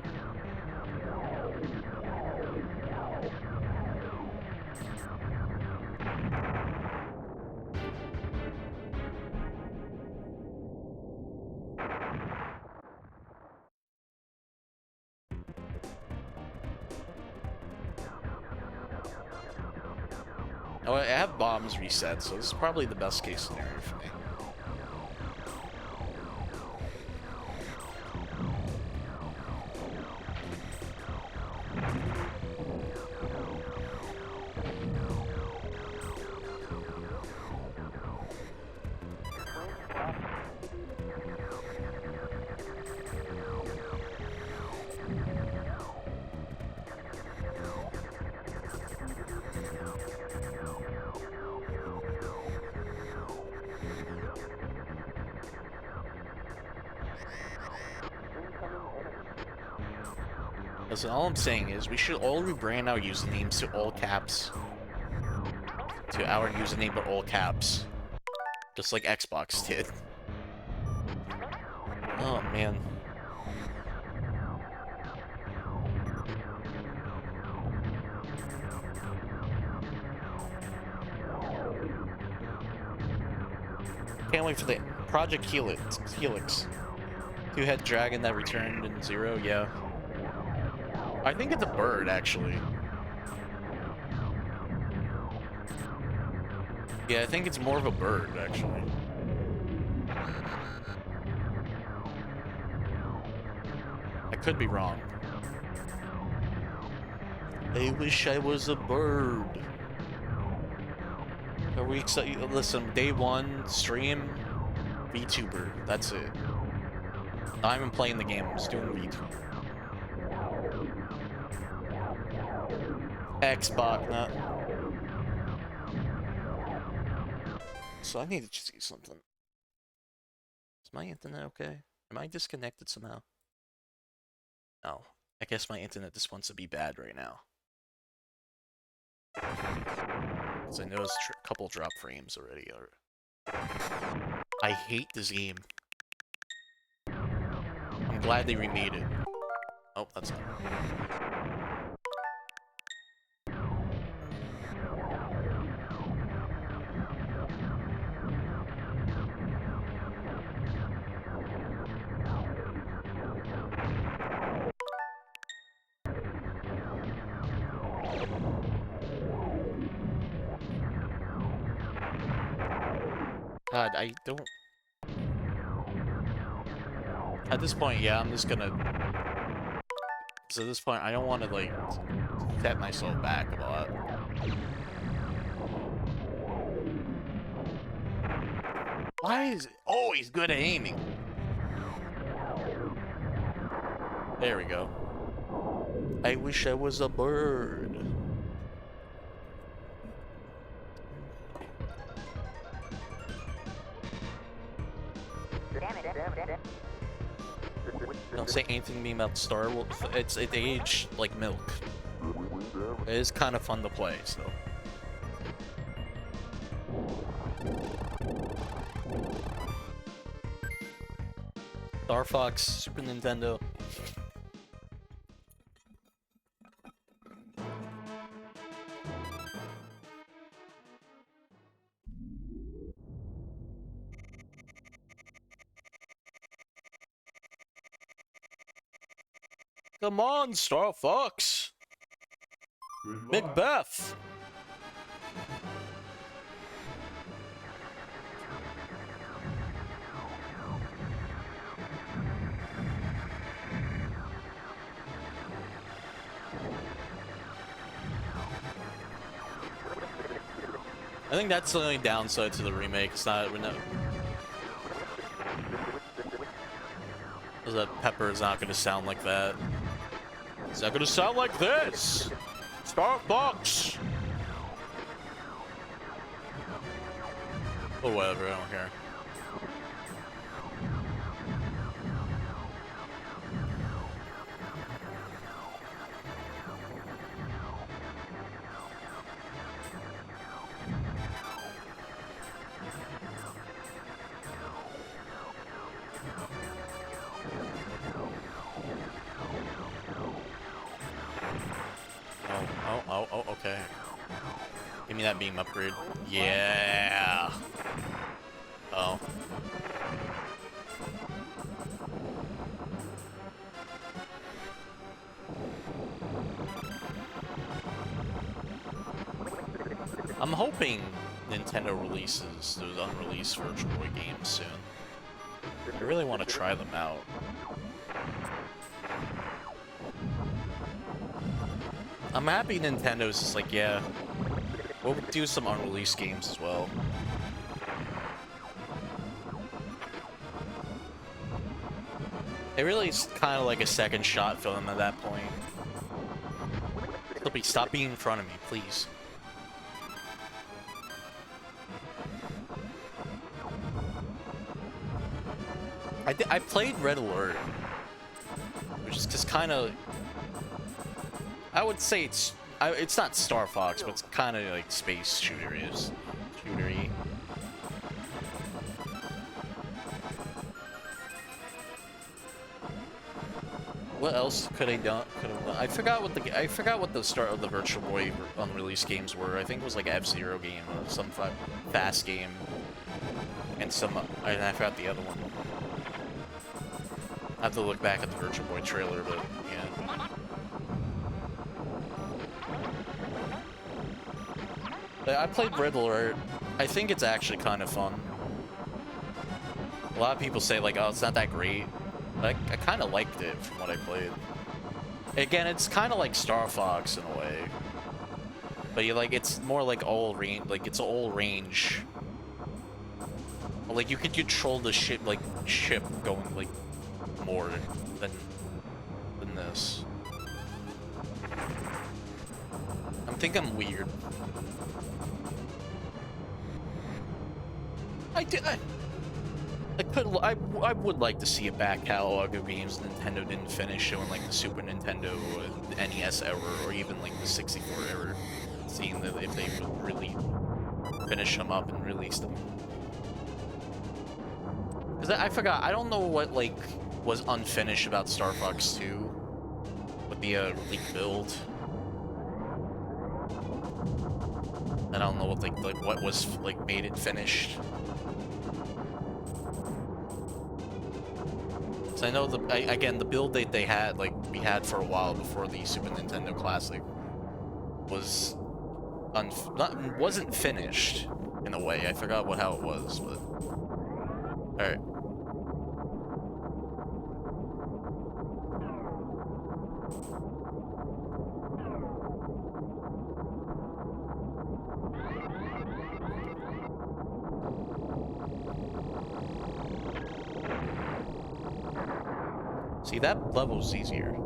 Oh, I have bombs reset, so this is probably the best case scenario for me. Listen, all I'm saying is we should all rebrand our usernames to all caps. To our username, but all caps. Just like Xbox did. Oh, man. Can't wait for the Project Helix. Two-head dragon that returned in Zero, yeah. I think it's a bird, actually. Yeah, I think it's more of a bird, actually. I could be wrong. I wish I was a bird. Are we excited? Listen, day one, stream, VTuber. That's it. Not even playing the game, I'm just doing VTuber. Xbox, not. So I need to see something. Is my internet okay? Am I disconnected somehow? No. I guess my internet just wants to be bad right now. Because I noticed a couple drop frames already. I hate this game. I'm glad they remade it. Oh, that's not. God, I don't... At this point, yeah, I'm just gonna... So at this point, I don't want to, like, set myself back a lot. Why is it always good at aiming? There we go. I wish I was a bird. Don't say anything to me about Star Wars. It aged like milk. It is kind of fun to play, so. Star Fox, Super Nintendo. Come on, Star Fox! Good luck. Macbeth! I think that's the only downside to the remake. It's not... We're not... That Pepper is not going to sound like that. It's not going to sound like this! Star Fox! Or whatever, I don't care. Oh, okay. Give me that beam upgrade. Yeah! Oh. I'm hoping Nintendo releases those unreleased Virtual Boy games soon. I really want to try them out. I'm happy Nintendo's just like, yeah, we'll do some unreleased games as well. It really is kind of like a second shot for them at that point. Stop being in front of me, please. I played Red Alert, which is just kind of... I would say it's not Star Fox, but it's kind of like space shootery. What else could I done? I forgot what the start of the Virtual Boy unreleased games were. I think it was like F-Zero game or some fast game, and I forgot the other one. I have to look back at the Virtual Boy trailer, but yeah. I played Red Alert. I think it's actually kind of fun. A lot of people say like, oh, it's not that great. But I kind of liked it from what I played. Again, it's kind of like Star Fox in a way. But it's more like all range. Like it's all range. Like you could control the ship going like more than this. I think I'm weird. I would like to see a back catalog of games Nintendo didn't finish, showing like the Super Nintendo, the NES era, or even like the 64 era, seeing if they would really finish them up and release them. Cause I forgot, I don't know what like was unfinished about Star Fox 2 with the leaked build. I don't know what what was like made it finished. So I know again the build date we had for a while before the Super Nintendo Classic was wasn't finished. in a way. I forgot how it was, but alright. See, that level's easier.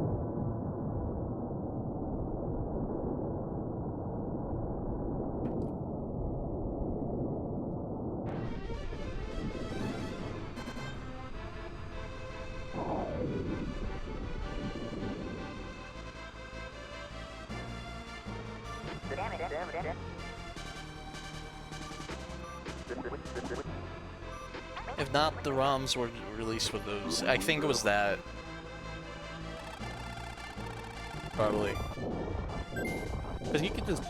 If not, the ROMs were released with those. I think it was that. Probably. Because you could just,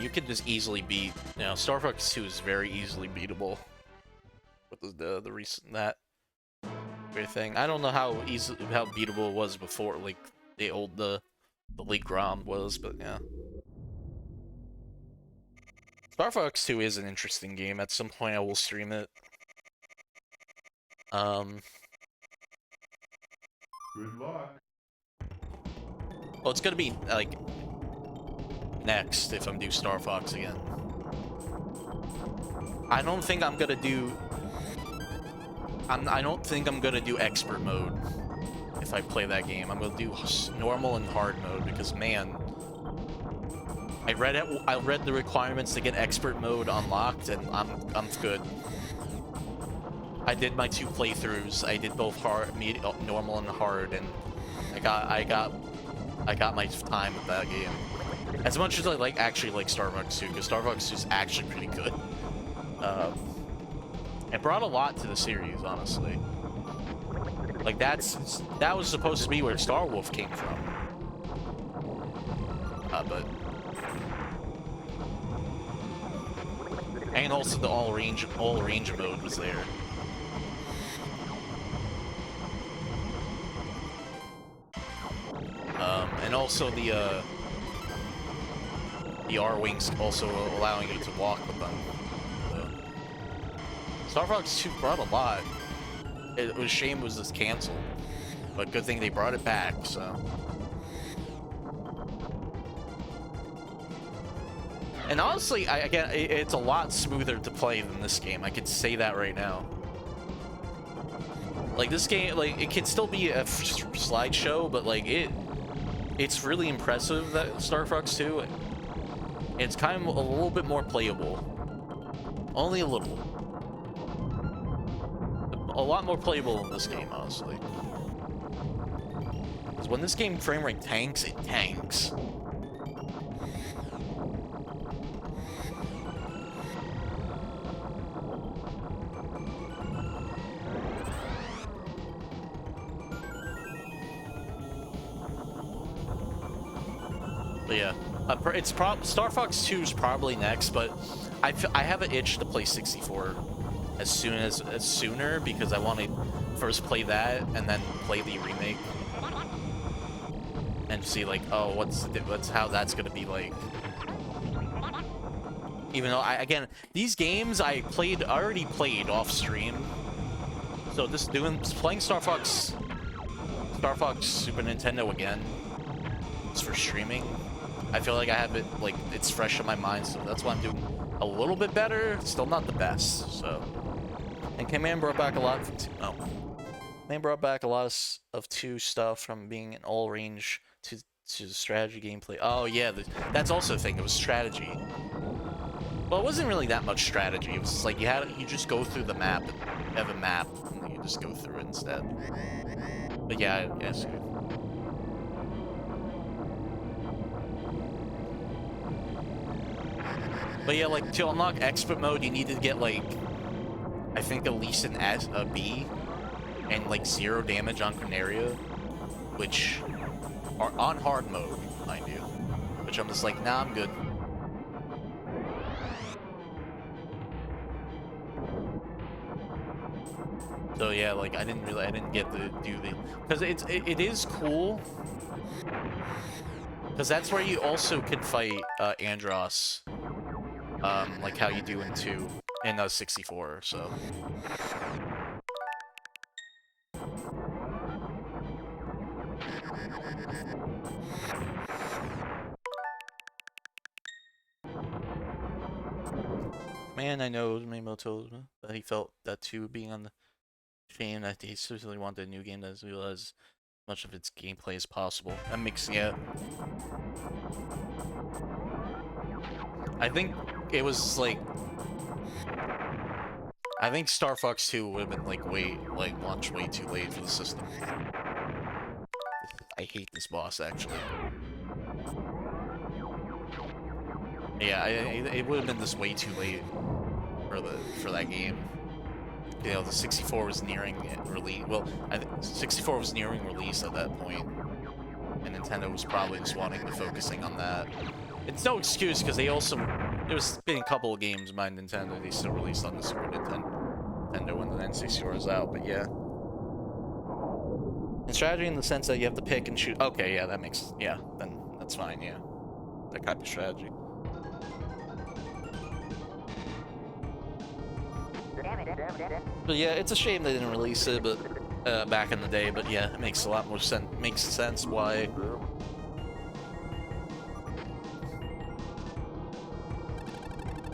you could just easily beat, Star Fox 2 is very easily beatable. With the recent, that very thing. I don't know how beatable it was before, like, the leaked ROM was, but yeah. Star Fox 2 is an interesting game. At some point I will stream it. Good luck. Well, it's gonna be, like, next if I'm do Star Fox again. I don't think I'm gonna do... I don't think I'm gonna do expert mode if I play that game. I'm gonna do normal and hard mode because, man... I read the requirements to get expert mode unlocked, and I'm good. I did my 2 playthroughs. I did both normal and hard, and I got my time with that game. As much as I actually like Star Fox 2, because Star Fox 2 is actually pretty good. It brought a lot to the series, honestly. Like that was supposed to be where Star Wolf came from. But and also the all range mode was there. And also the R-Wings also allowing you to walk with them. So. Star Fox 2 brought a lot. It was a shame it was just canceled. But good thing they brought it back, so. And honestly, again, it's a lot smoother to play than this game. I could say that right now. Like, this game, like, it can still be a slideshow, but, like, it's really impressive that Star Fox 2, it's kind of a little bit more playable. Only a little. A lot more playable in this game, honestly. Because when this game frame rate tanks, it tanks. But yeah, it's Star Fox 2 is probably next, but I have an itch to play 64 sooner because I want to first play that and then play the remake and see like, oh, what's how that's gonna be like. Even though again, these games I already played off stream, so playing Star Fox Super Nintendo again, just for streaming. I feel like I have it, like, it's fresh in my mind, so that's why I'm doing a little bit better. Still not the best, so. And K-Man brought back a lot of Man brought back a lot of 2 stuff from being an all-range to strategy gameplay. Oh yeah, that's also a thing. It was strategy. Well, it wasn't really that much strategy. It was just like you just go through the map. You have a map, and you just go through it instead. But yeah, I guess. But yeah, like, to unlock expert mode, you need to get, like, I think at least a B, and, like, 0 damage on Canaria, which are on hard mode, mind you. Which I'm just like, nah, I'm good. So yeah, like, I didn't get to do the, because it is cool, because that's where you also can fight Andros. Like how you do in 2. in 64. So. Man, I know Mimo told me that he felt that too, being on the shame that he certainly wanted a new game that as well as much of its gameplay as possible. That makes, yeah. I think it was like, I think Star Fox 2 would have been like launched way too late for the system. I hate this boss actually. Yeah, it would have been this way too late for that game. You know, the 64 was nearing release. Well, 64 was nearing release at that point, and Nintendo was probably just wanting to focusing on that. It's no excuse because they also there's been a couple of games by Nintendo they still released on the Super Nintendo when the N64 was out, but yeah. And strategy in the sense that you have to pick and shoot. Okay, yeah, that makes then that's fine, yeah. That type of strategy. But yeah, it's a shame they didn't release it, but back in the day. But yeah, it makes a lot more sense. Makes sense why.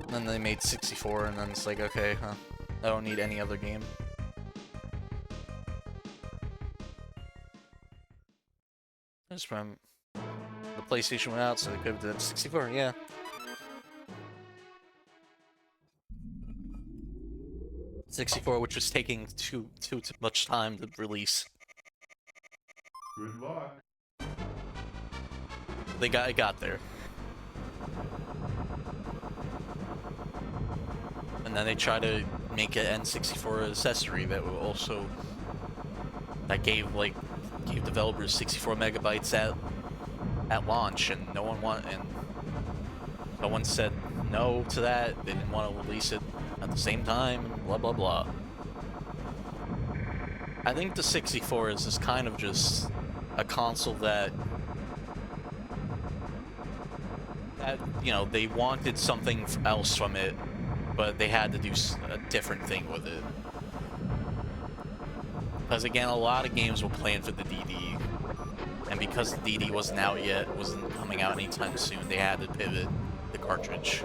And then they made 64, and then it's like, okay, huh? I don't need any other game. That's from the PlayStation went out, so they could have done 64. Yeah. '64, which was taking too much time to release. Good luck. It got there. And then they try to make an N64 accessory that will also gave developers 64 megabytes at launch, and no one said no to that. They didn't want to release it at the same time, and blah blah blah. I think the 64 is just kind of just a console that you know, they wanted something else from it, but they had to do a different thing with it. Because again, a lot of games were planned for the DD, and because the DD wasn't out yet, wasn't coming out anytime soon, they had to pivot the cartridge.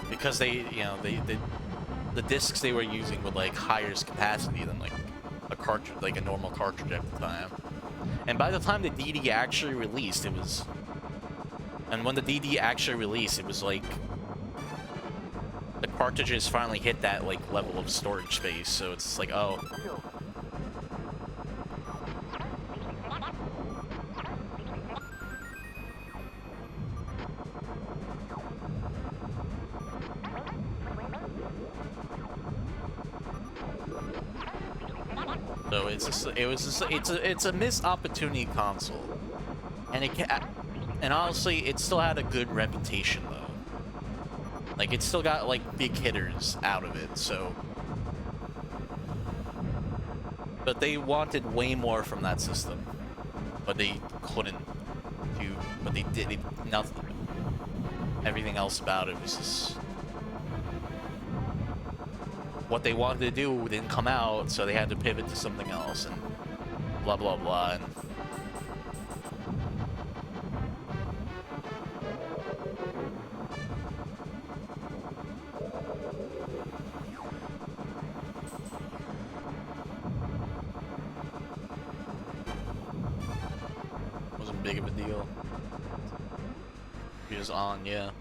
Because they, you know, the discs they were using were like higher capacity than like a cartridge, like a normal cartridge at the time. And by the time the DD actually released, it was, and when the DD actually released, it was like the cartridges finally hit that like level of storage space. So it's like, oh. So it's a missed opportunity console, and honestly, it still had a good reputation though. Like, it still got like big hitters out of it. So, but they wanted way more from that system, but they couldn't do. But they did nothing. Everything else about it was just. What they wanted to do didn't come out, so they had to pivot to something else, and blah blah blah. And wasn't big of a deal. He was on, yeah.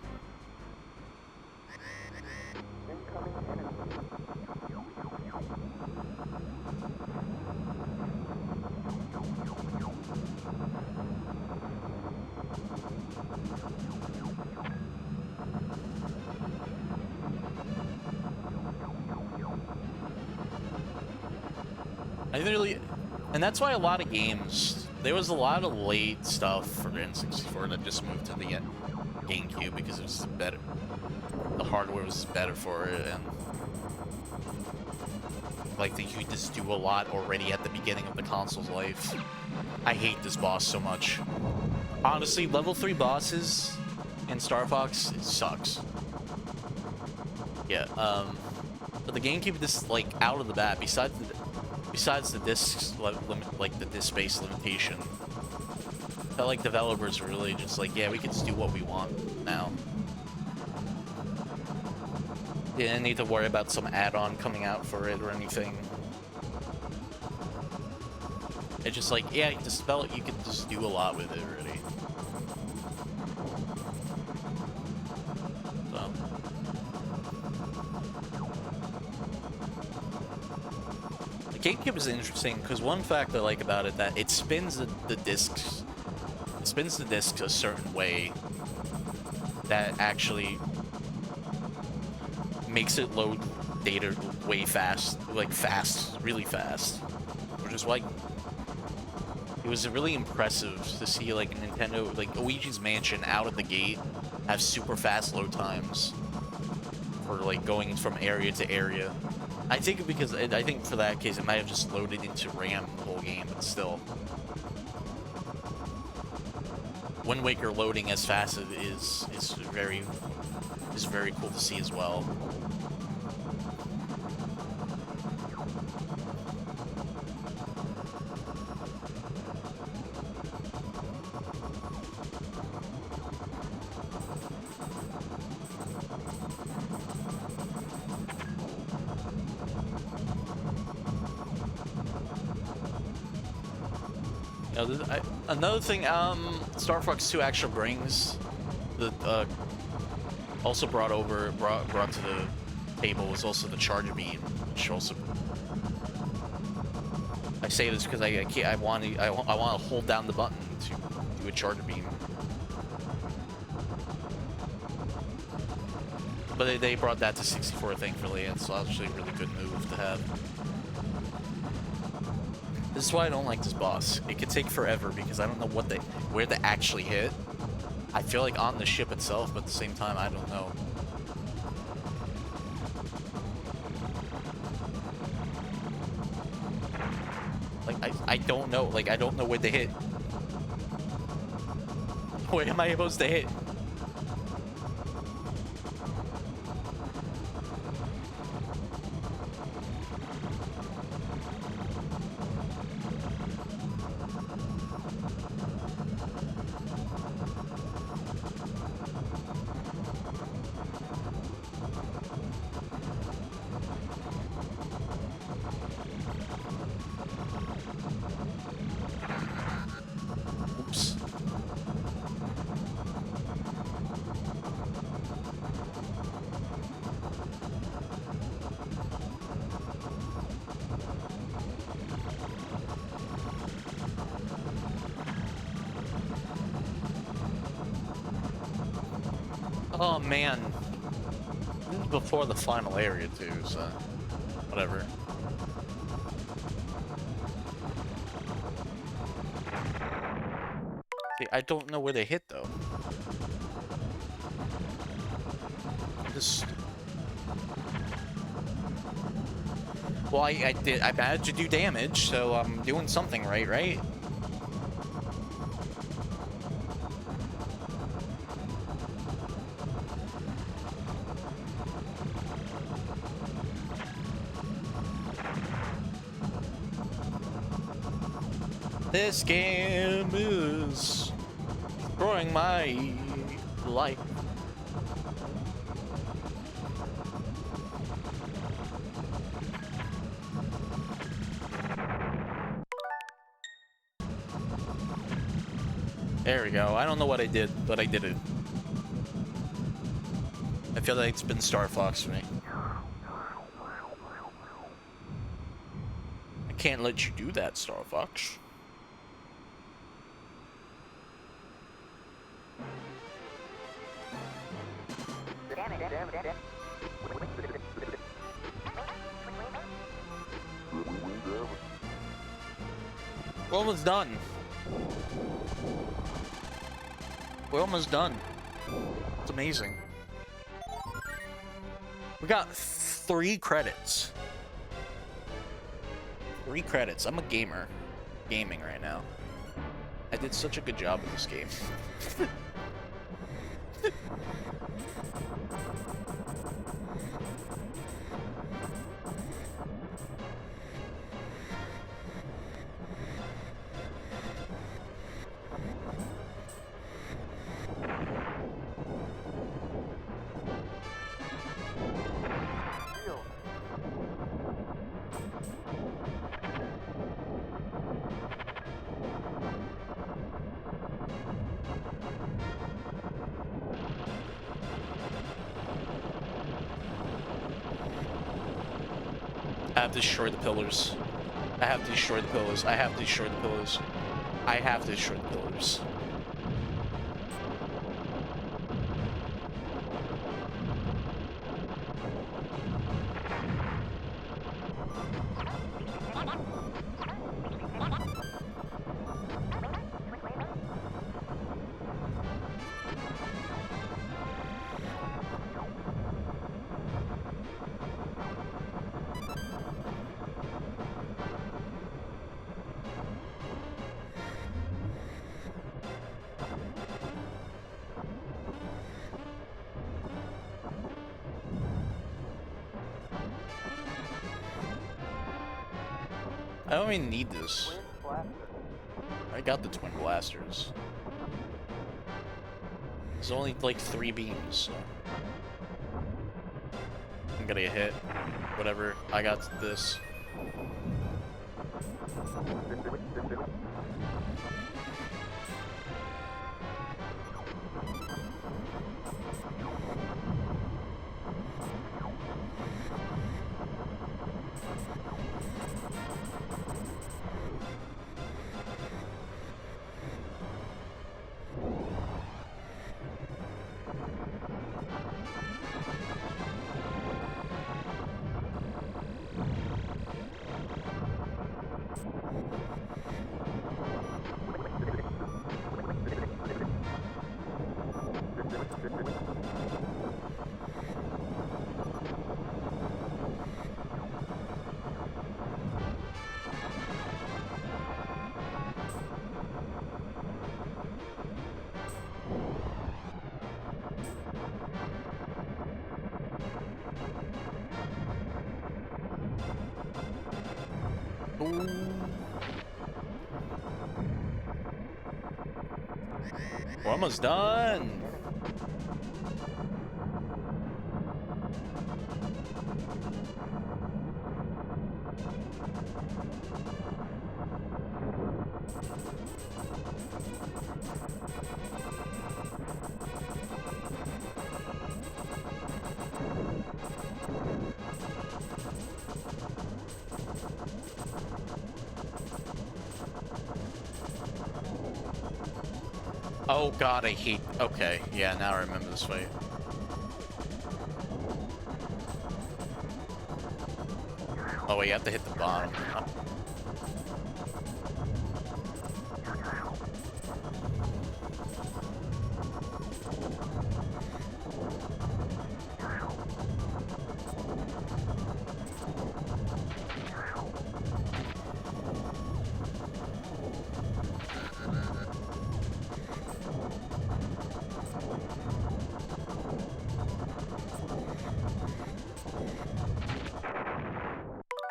And that's why a lot of games, there was a lot of late stuff for N64 that just moved to the GameCube because it was better. The hardware was better for it, and like you could just do a lot already at the beginning of the console's life. I hate this boss so much. Honestly, level 3 bosses in Star Fox, it sucks. Yeah, but the GameCube, this, like, out of the bat, besides the disc limit, like the disc space limitation, felt like developers were really just like, yeah, we can just do what we want now. Didn't need to worry about some add-on coming out for it or anything. It's just like, yeah, it just felt you could just do a lot with it already. So. The GameCube is interesting because one fact I like about it that it spins the discs. It spins the discs a certain way that actually makes it load data way fast, like really fast, which is like, it was really impressive to see like Nintendo, like Luigi's Mansion out of the gate have super fast load times for like going from area to area. I think I think for that case it might have just loaded into RAM the whole game, but still. Wind Waker loading as fast as it is very cool to see as well. Another thing, Star Fox 2 actually brings, also brought to the table was also the charge beam, which also, I say this because I want to hold down the button to do a charge beam. But they brought that to 64, thankfully, and it's actually a really good move to have. This is why I don't like this boss. It could take forever because I don't know where they actually hit. I feel like on the ship itself, but at the same time, I don't know. Like, I don't know. Like, I don't know where they hit. Where am I supposed to hit? Oh man, this is before the final area too, so whatever. See, I don't know where they hit though. Just, well, I managed to do damage, so I'm doing something right? This game is destroying my life. There we go. I don't know what I did, but I did it. I feel like it's been Star Fox for me. I can't let you do that, Star Fox. We're almost done. We're almost done. It's amazing. We got 3 credits. 3 credits. I'm a gamer. Gaming right now. I did such a good job with this game. Shield. I have to destroy the pillars. I have to destroy the pillars. I have to destroy the pillars. I have to destroy the pillars. I don't even need this. Twin blaster. I got the twin blasters. There's only like 3 beams, so I'm gonna get hit. Whatever. I got this. Ooh. We're almost done. Oh god, I hate... Okay, yeah, now I remember this fight. Oh wait, you have to hit the bottom. Oh.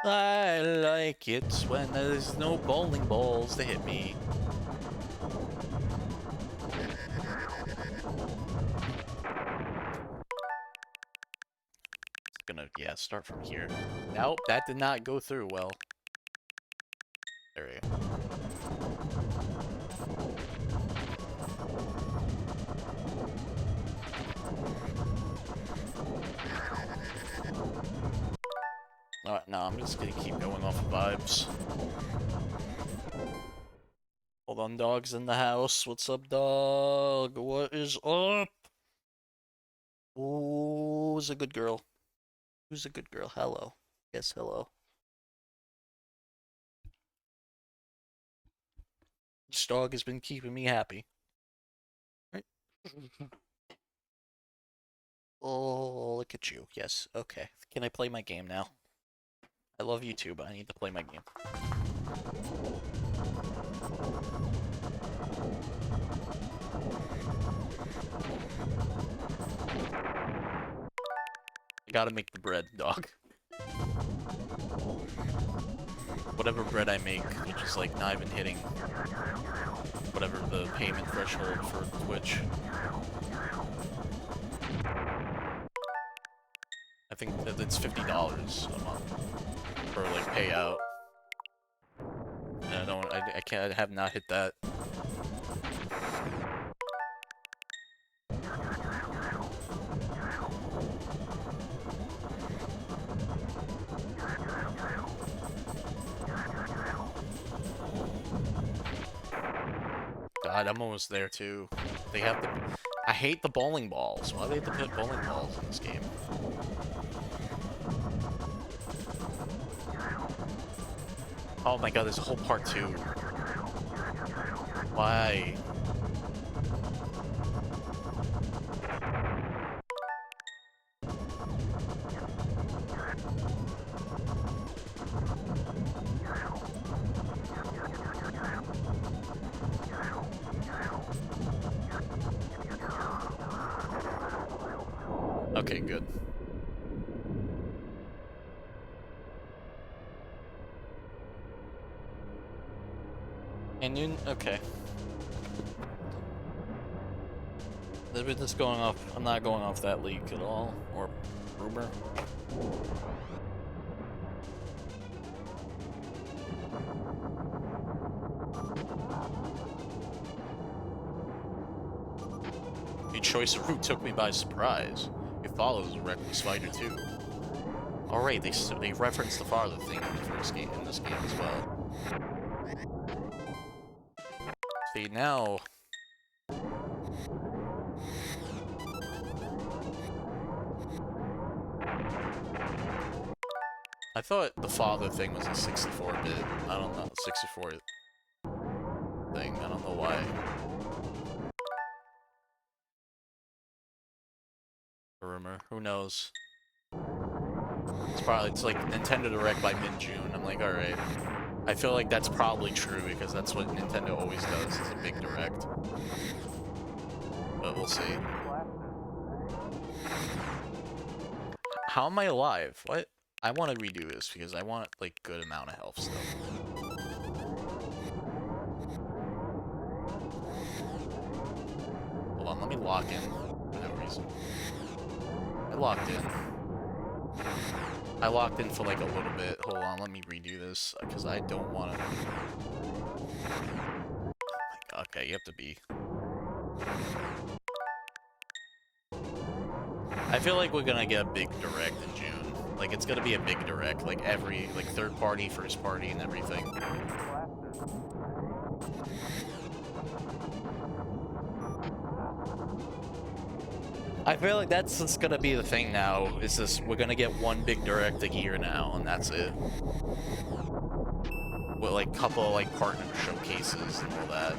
I like it when there's no bowling balls to hit me. It's gonna, yeah, start from here. Nope, that did not go through well. There we go. Alright, no, I'm just gonna keep going off of vibes. Hold on, dog's in the house. What's up, dog? What is up? Who's a good girl? Who's a good girl? Hello. Yes, hello. This dog has been keeping me happy. Right? Oh, look at you. Yes, okay. Can I play my game now? I love you too, but I need to play my game. Gotta make the bread, dog. Whatever bread I make, which is like not even hitting whatever the payment threshold for Twitch. I think that it's $50 a month for like payout. And I can't, I have not hit that. God, I'm almost there too. They have the. I hate the bowling balls. Why do they have to put bowling balls in this game? Oh my god, there's a whole part 2. Why? Okay, good. And you, okay. They're just going off, I'm not going off that leak at all, or rumor. Your choice of route took me by surprise. It follows a reckless fighter too. Alright, they referenced the father thing in the first game, in this game as well. See, now... I thought the father thing was a 64-bit. I don't know, 64 thing. I don't know why. Rumor. Who knows? It's like Nintendo Direct by mid-June. I'm like, alright. I feel like that's probably true because that's what Nintendo always does, is a big Direct. But we'll see. How am I alive? What? I want to redo this because I want, like, good amount of health stuff. Hold on, let me lock in for no reason. I locked in. I locked in for like a little bit. Hold on, let me redo this because I don't want to. Oh my god, okay, you have to be. I feel like we're gonna get a big Direct in June. Like, it's gonna be a big Direct, like every, like, third party, first party, and everything. I feel like that's just gonna be the thing now, is this, we're gonna get one big Direct a year now, and that's it. With, like, couple, like, partner showcases and all that.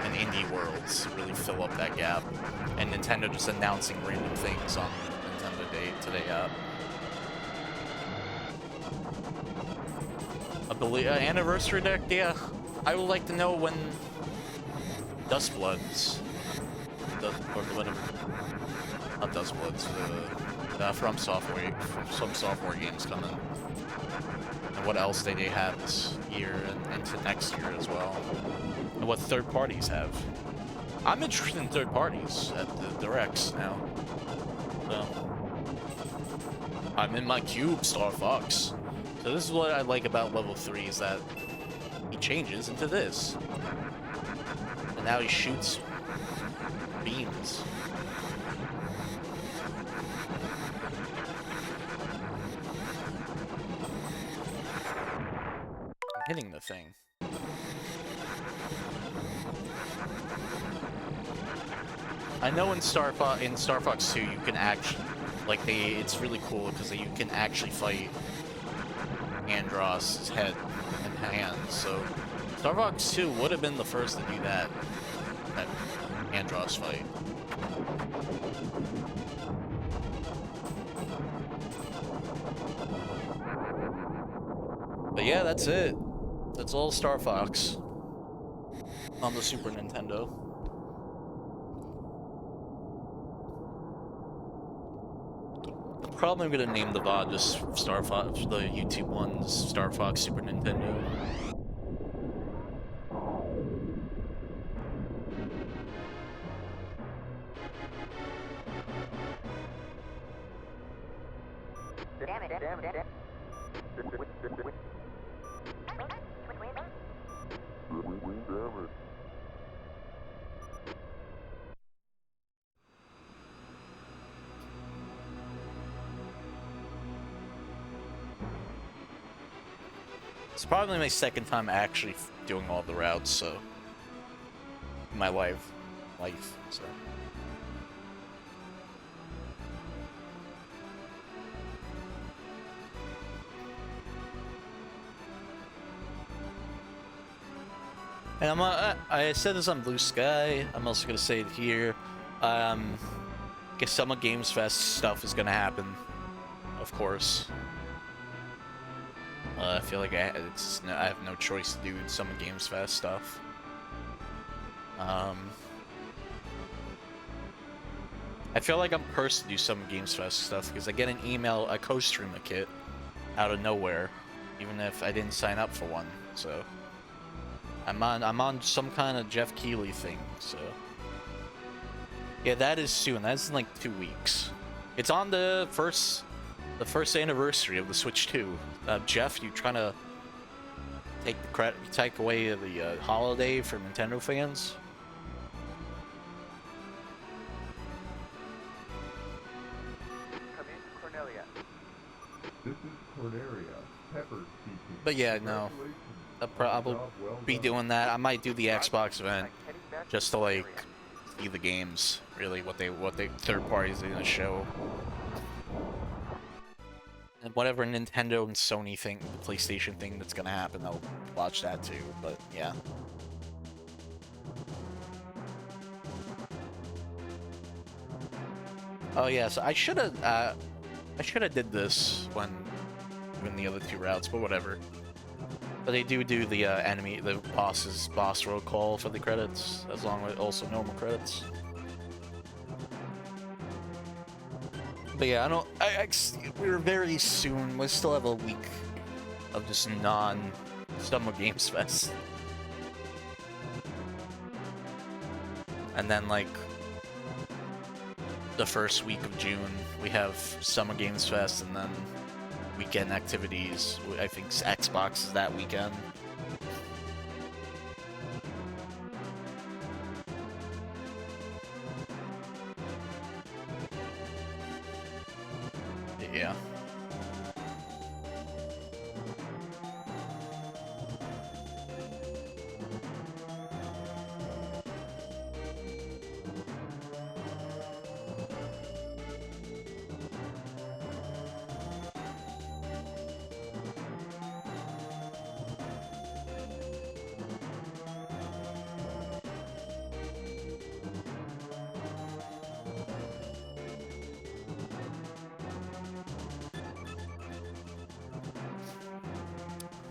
And indie worlds to really fill up that gap. And Nintendo just announcing random things on Nintendo Day Today app. I believe anniversary deck, yeah. I would like to know when Dustbloods, or whatever, not Dustbloods, from software games coming, and what else they have this year and into next year as well, and what third parties have. I'm interested in third parties at the Directs now. So I'm in my cube, Star Fox. So this is what I like about level 3, is that he changes into this. And now he shoots beams. I'm hitting the thing. I know in Star Fox 2 you can actually, like, it's really cool because you can actually fight Andross's head and hands, so Star Fox 2 would have been the first to do that Andross fight. But yeah, that's it. That's all Star Fox on the Super Nintendo. probably gonna name the VOD just Star Fox, the YouTube ones, Star Fox Super Nintendo. Damn it, damn it, damn it. It's probably my second time actually doing all the routes, so in my life, so. And I said this on Blue Sky. I'm also gonna say it here. Guess Summer Games Fest stuff is gonna happen, of course. I feel like I have no choice to do Summer Games Fest stuff. I feel like I'm cursed to do Summer Games Fest stuff because I get an email, a co-stream a kit out of nowhere, even if I didn't sign up for one. So I'm on some kind of Jeff Keighley thing. So yeah, that is soon. That's in like 2 weeks. It's on the first anniversary of the Switch 2. Jeff, you trying to take the credit, take away the holiday for Nintendo fans? Come in, Cornelia. This is Cornelia. Pepper speaking. But yeah, no. I'll probably be doing that. I might do the Xbox event just to like see the games, really, what they third parties are gonna show. And whatever Nintendo and Sony thing, the PlayStation thing that's gonna happen, I'll watch that too, but yeah. Oh yeah, so I should've did this when the other 2 routes, but whatever. But they do the the boss roll call for the credits, as long as also normal credits. But yeah, we're very soon. We still have a week of just non-Summer Games Fest. And then, like, the first week of June, we have Summer Games Fest, and then weekend activities. I think Xbox is that weekend. Yeah.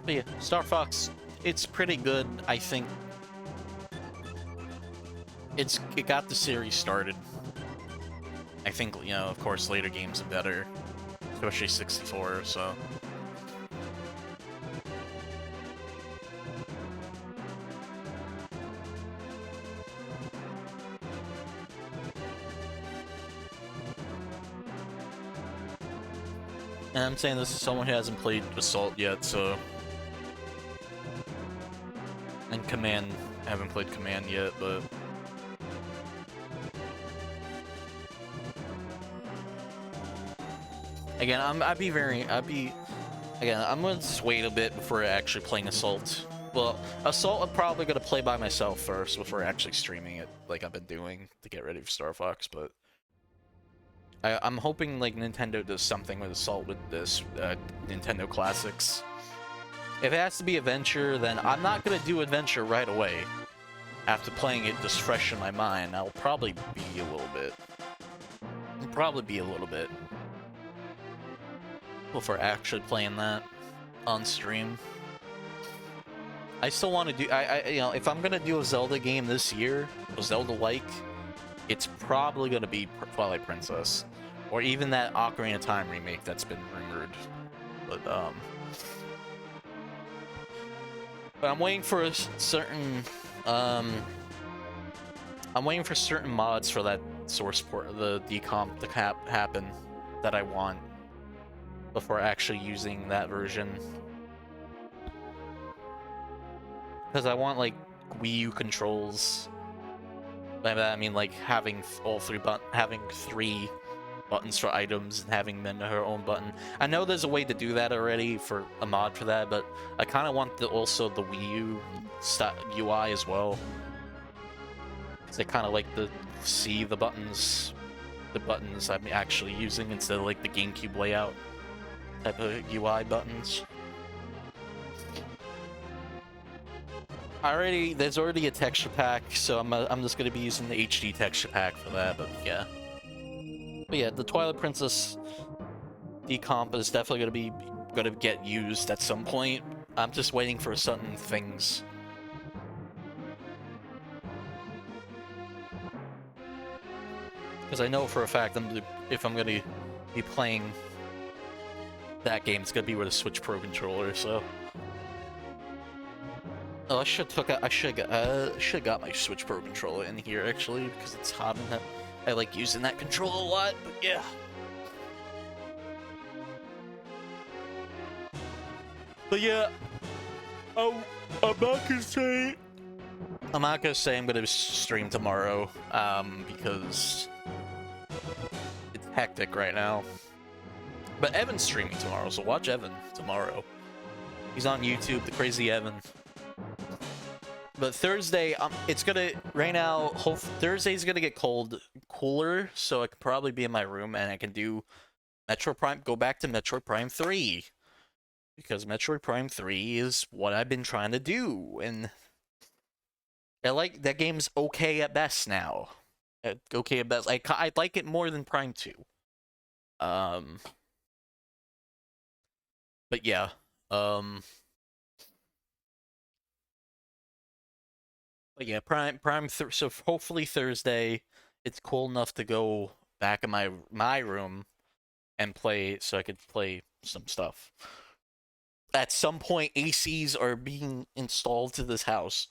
But yeah, Star Fox, it's pretty good. I think it got the series started. I think, you know, of course, later games are better, especially 64. So. And I'm saying this is someone who hasn't played Assault yet, so. And Command, I haven't played Command yet, but. Again, I'm gonna just wait a bit before actually playing Assault. Well, Assault I'm probably gonna play by myself first before actually streaming it, like I've been doing to get ready for Star Fox, but. I'm hoping like Nintendo does something with Assault with this Nintendo Classics. If it has to be Adventure, then I'm not gonna do Adventure right away. After playing it just fresh in my mind, I'll probably be a little bit. Before actually playing that on stream. I still want to do, you know, if I'm gonna do a Zelda game this year, a Zelda-like, it's probably gonna be Twilight Princess. or even that Ocarina of Time remake that's been rumored. But I'm waiting for a certain I'm waiting for certain mods for that source port, the decomp to happen that I want before actually using that version. Because I want like Wii U controls. By that I mean like having having three buttons for items and having them her own button. I know there's a way to do that already for a mod for that, but I kind of want also the Wii U UI as well. They kind of like to see the buttons I'm actually using instead of like the GameCube layout type of UI buttons. There's already a texture pack, so I'm just gonna be using the HD texture pack for that. But yeah, the Twilight Princess decomp is definitely gonna get used at some point. I'm just waiting for certain things. Because I know for a fact if I'm gonna be playing that game, it's gonna be with a Switch Pro controller. So, oh, I should have got my Switch Pro controller in here actually because it's hot and I like using that controller a lot. But yeah. But yeah, I'm not gonna say I'm gonna stream tomorrow, because it's hectic right now. But Evan's streaming tomorrow, so watch Evan tomorrow. He's on YouTube, the Crazy Evan. But Thursday, it's gonna right now. Thursday's gonna get cooler, so I could probably be in my room and I can do Metroid Prime. Go back to Metroid Prime 3 because Metroid Prime 3 is what I've been trying to do, and I like that game's okay at best now. Okay at best. I like it more than Prime 2. But yeah. But yeah, so hopefully Thursday it's cool enough to go back in my room and play, so I could play some stuff. At some point ACs are being installed to this house.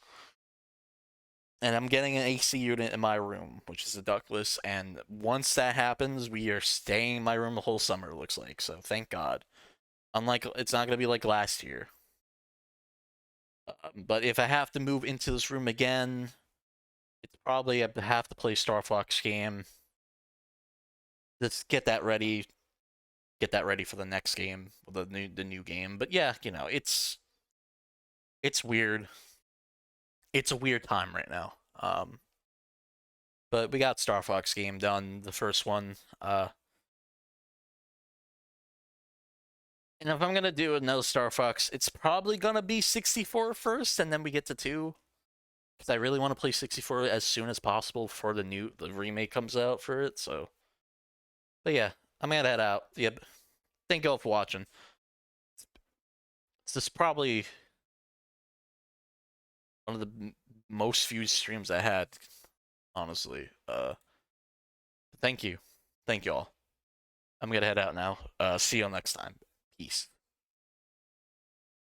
And I'm getting an AC unit in my room, which is a ductless, and once that happens, we are staying in my room the whole summer, it looks like, so thank God. Unlike, it's not gonna be like last year. But if I have to move into this room again, it's probably I have to play Star Fox game. Let's get that ready. Get that ready for the next game, the new game. But yeah, it's weird. It's a weird time right now. But we got Star Fox game done, the first one. And if I'm gonna do another Star Fox, it's probably gonna be 64 first, and then we get to 2. Because I really want to play 64 as soon as possible before the remake comes out for it, so. But yeah, I'm gonna head out. Yep. Thank you all for watching. This is probably one of the most viewed streams I had, honestly. Thank you. Thank you all. I'm gonna head out now. See you all next time. Peace.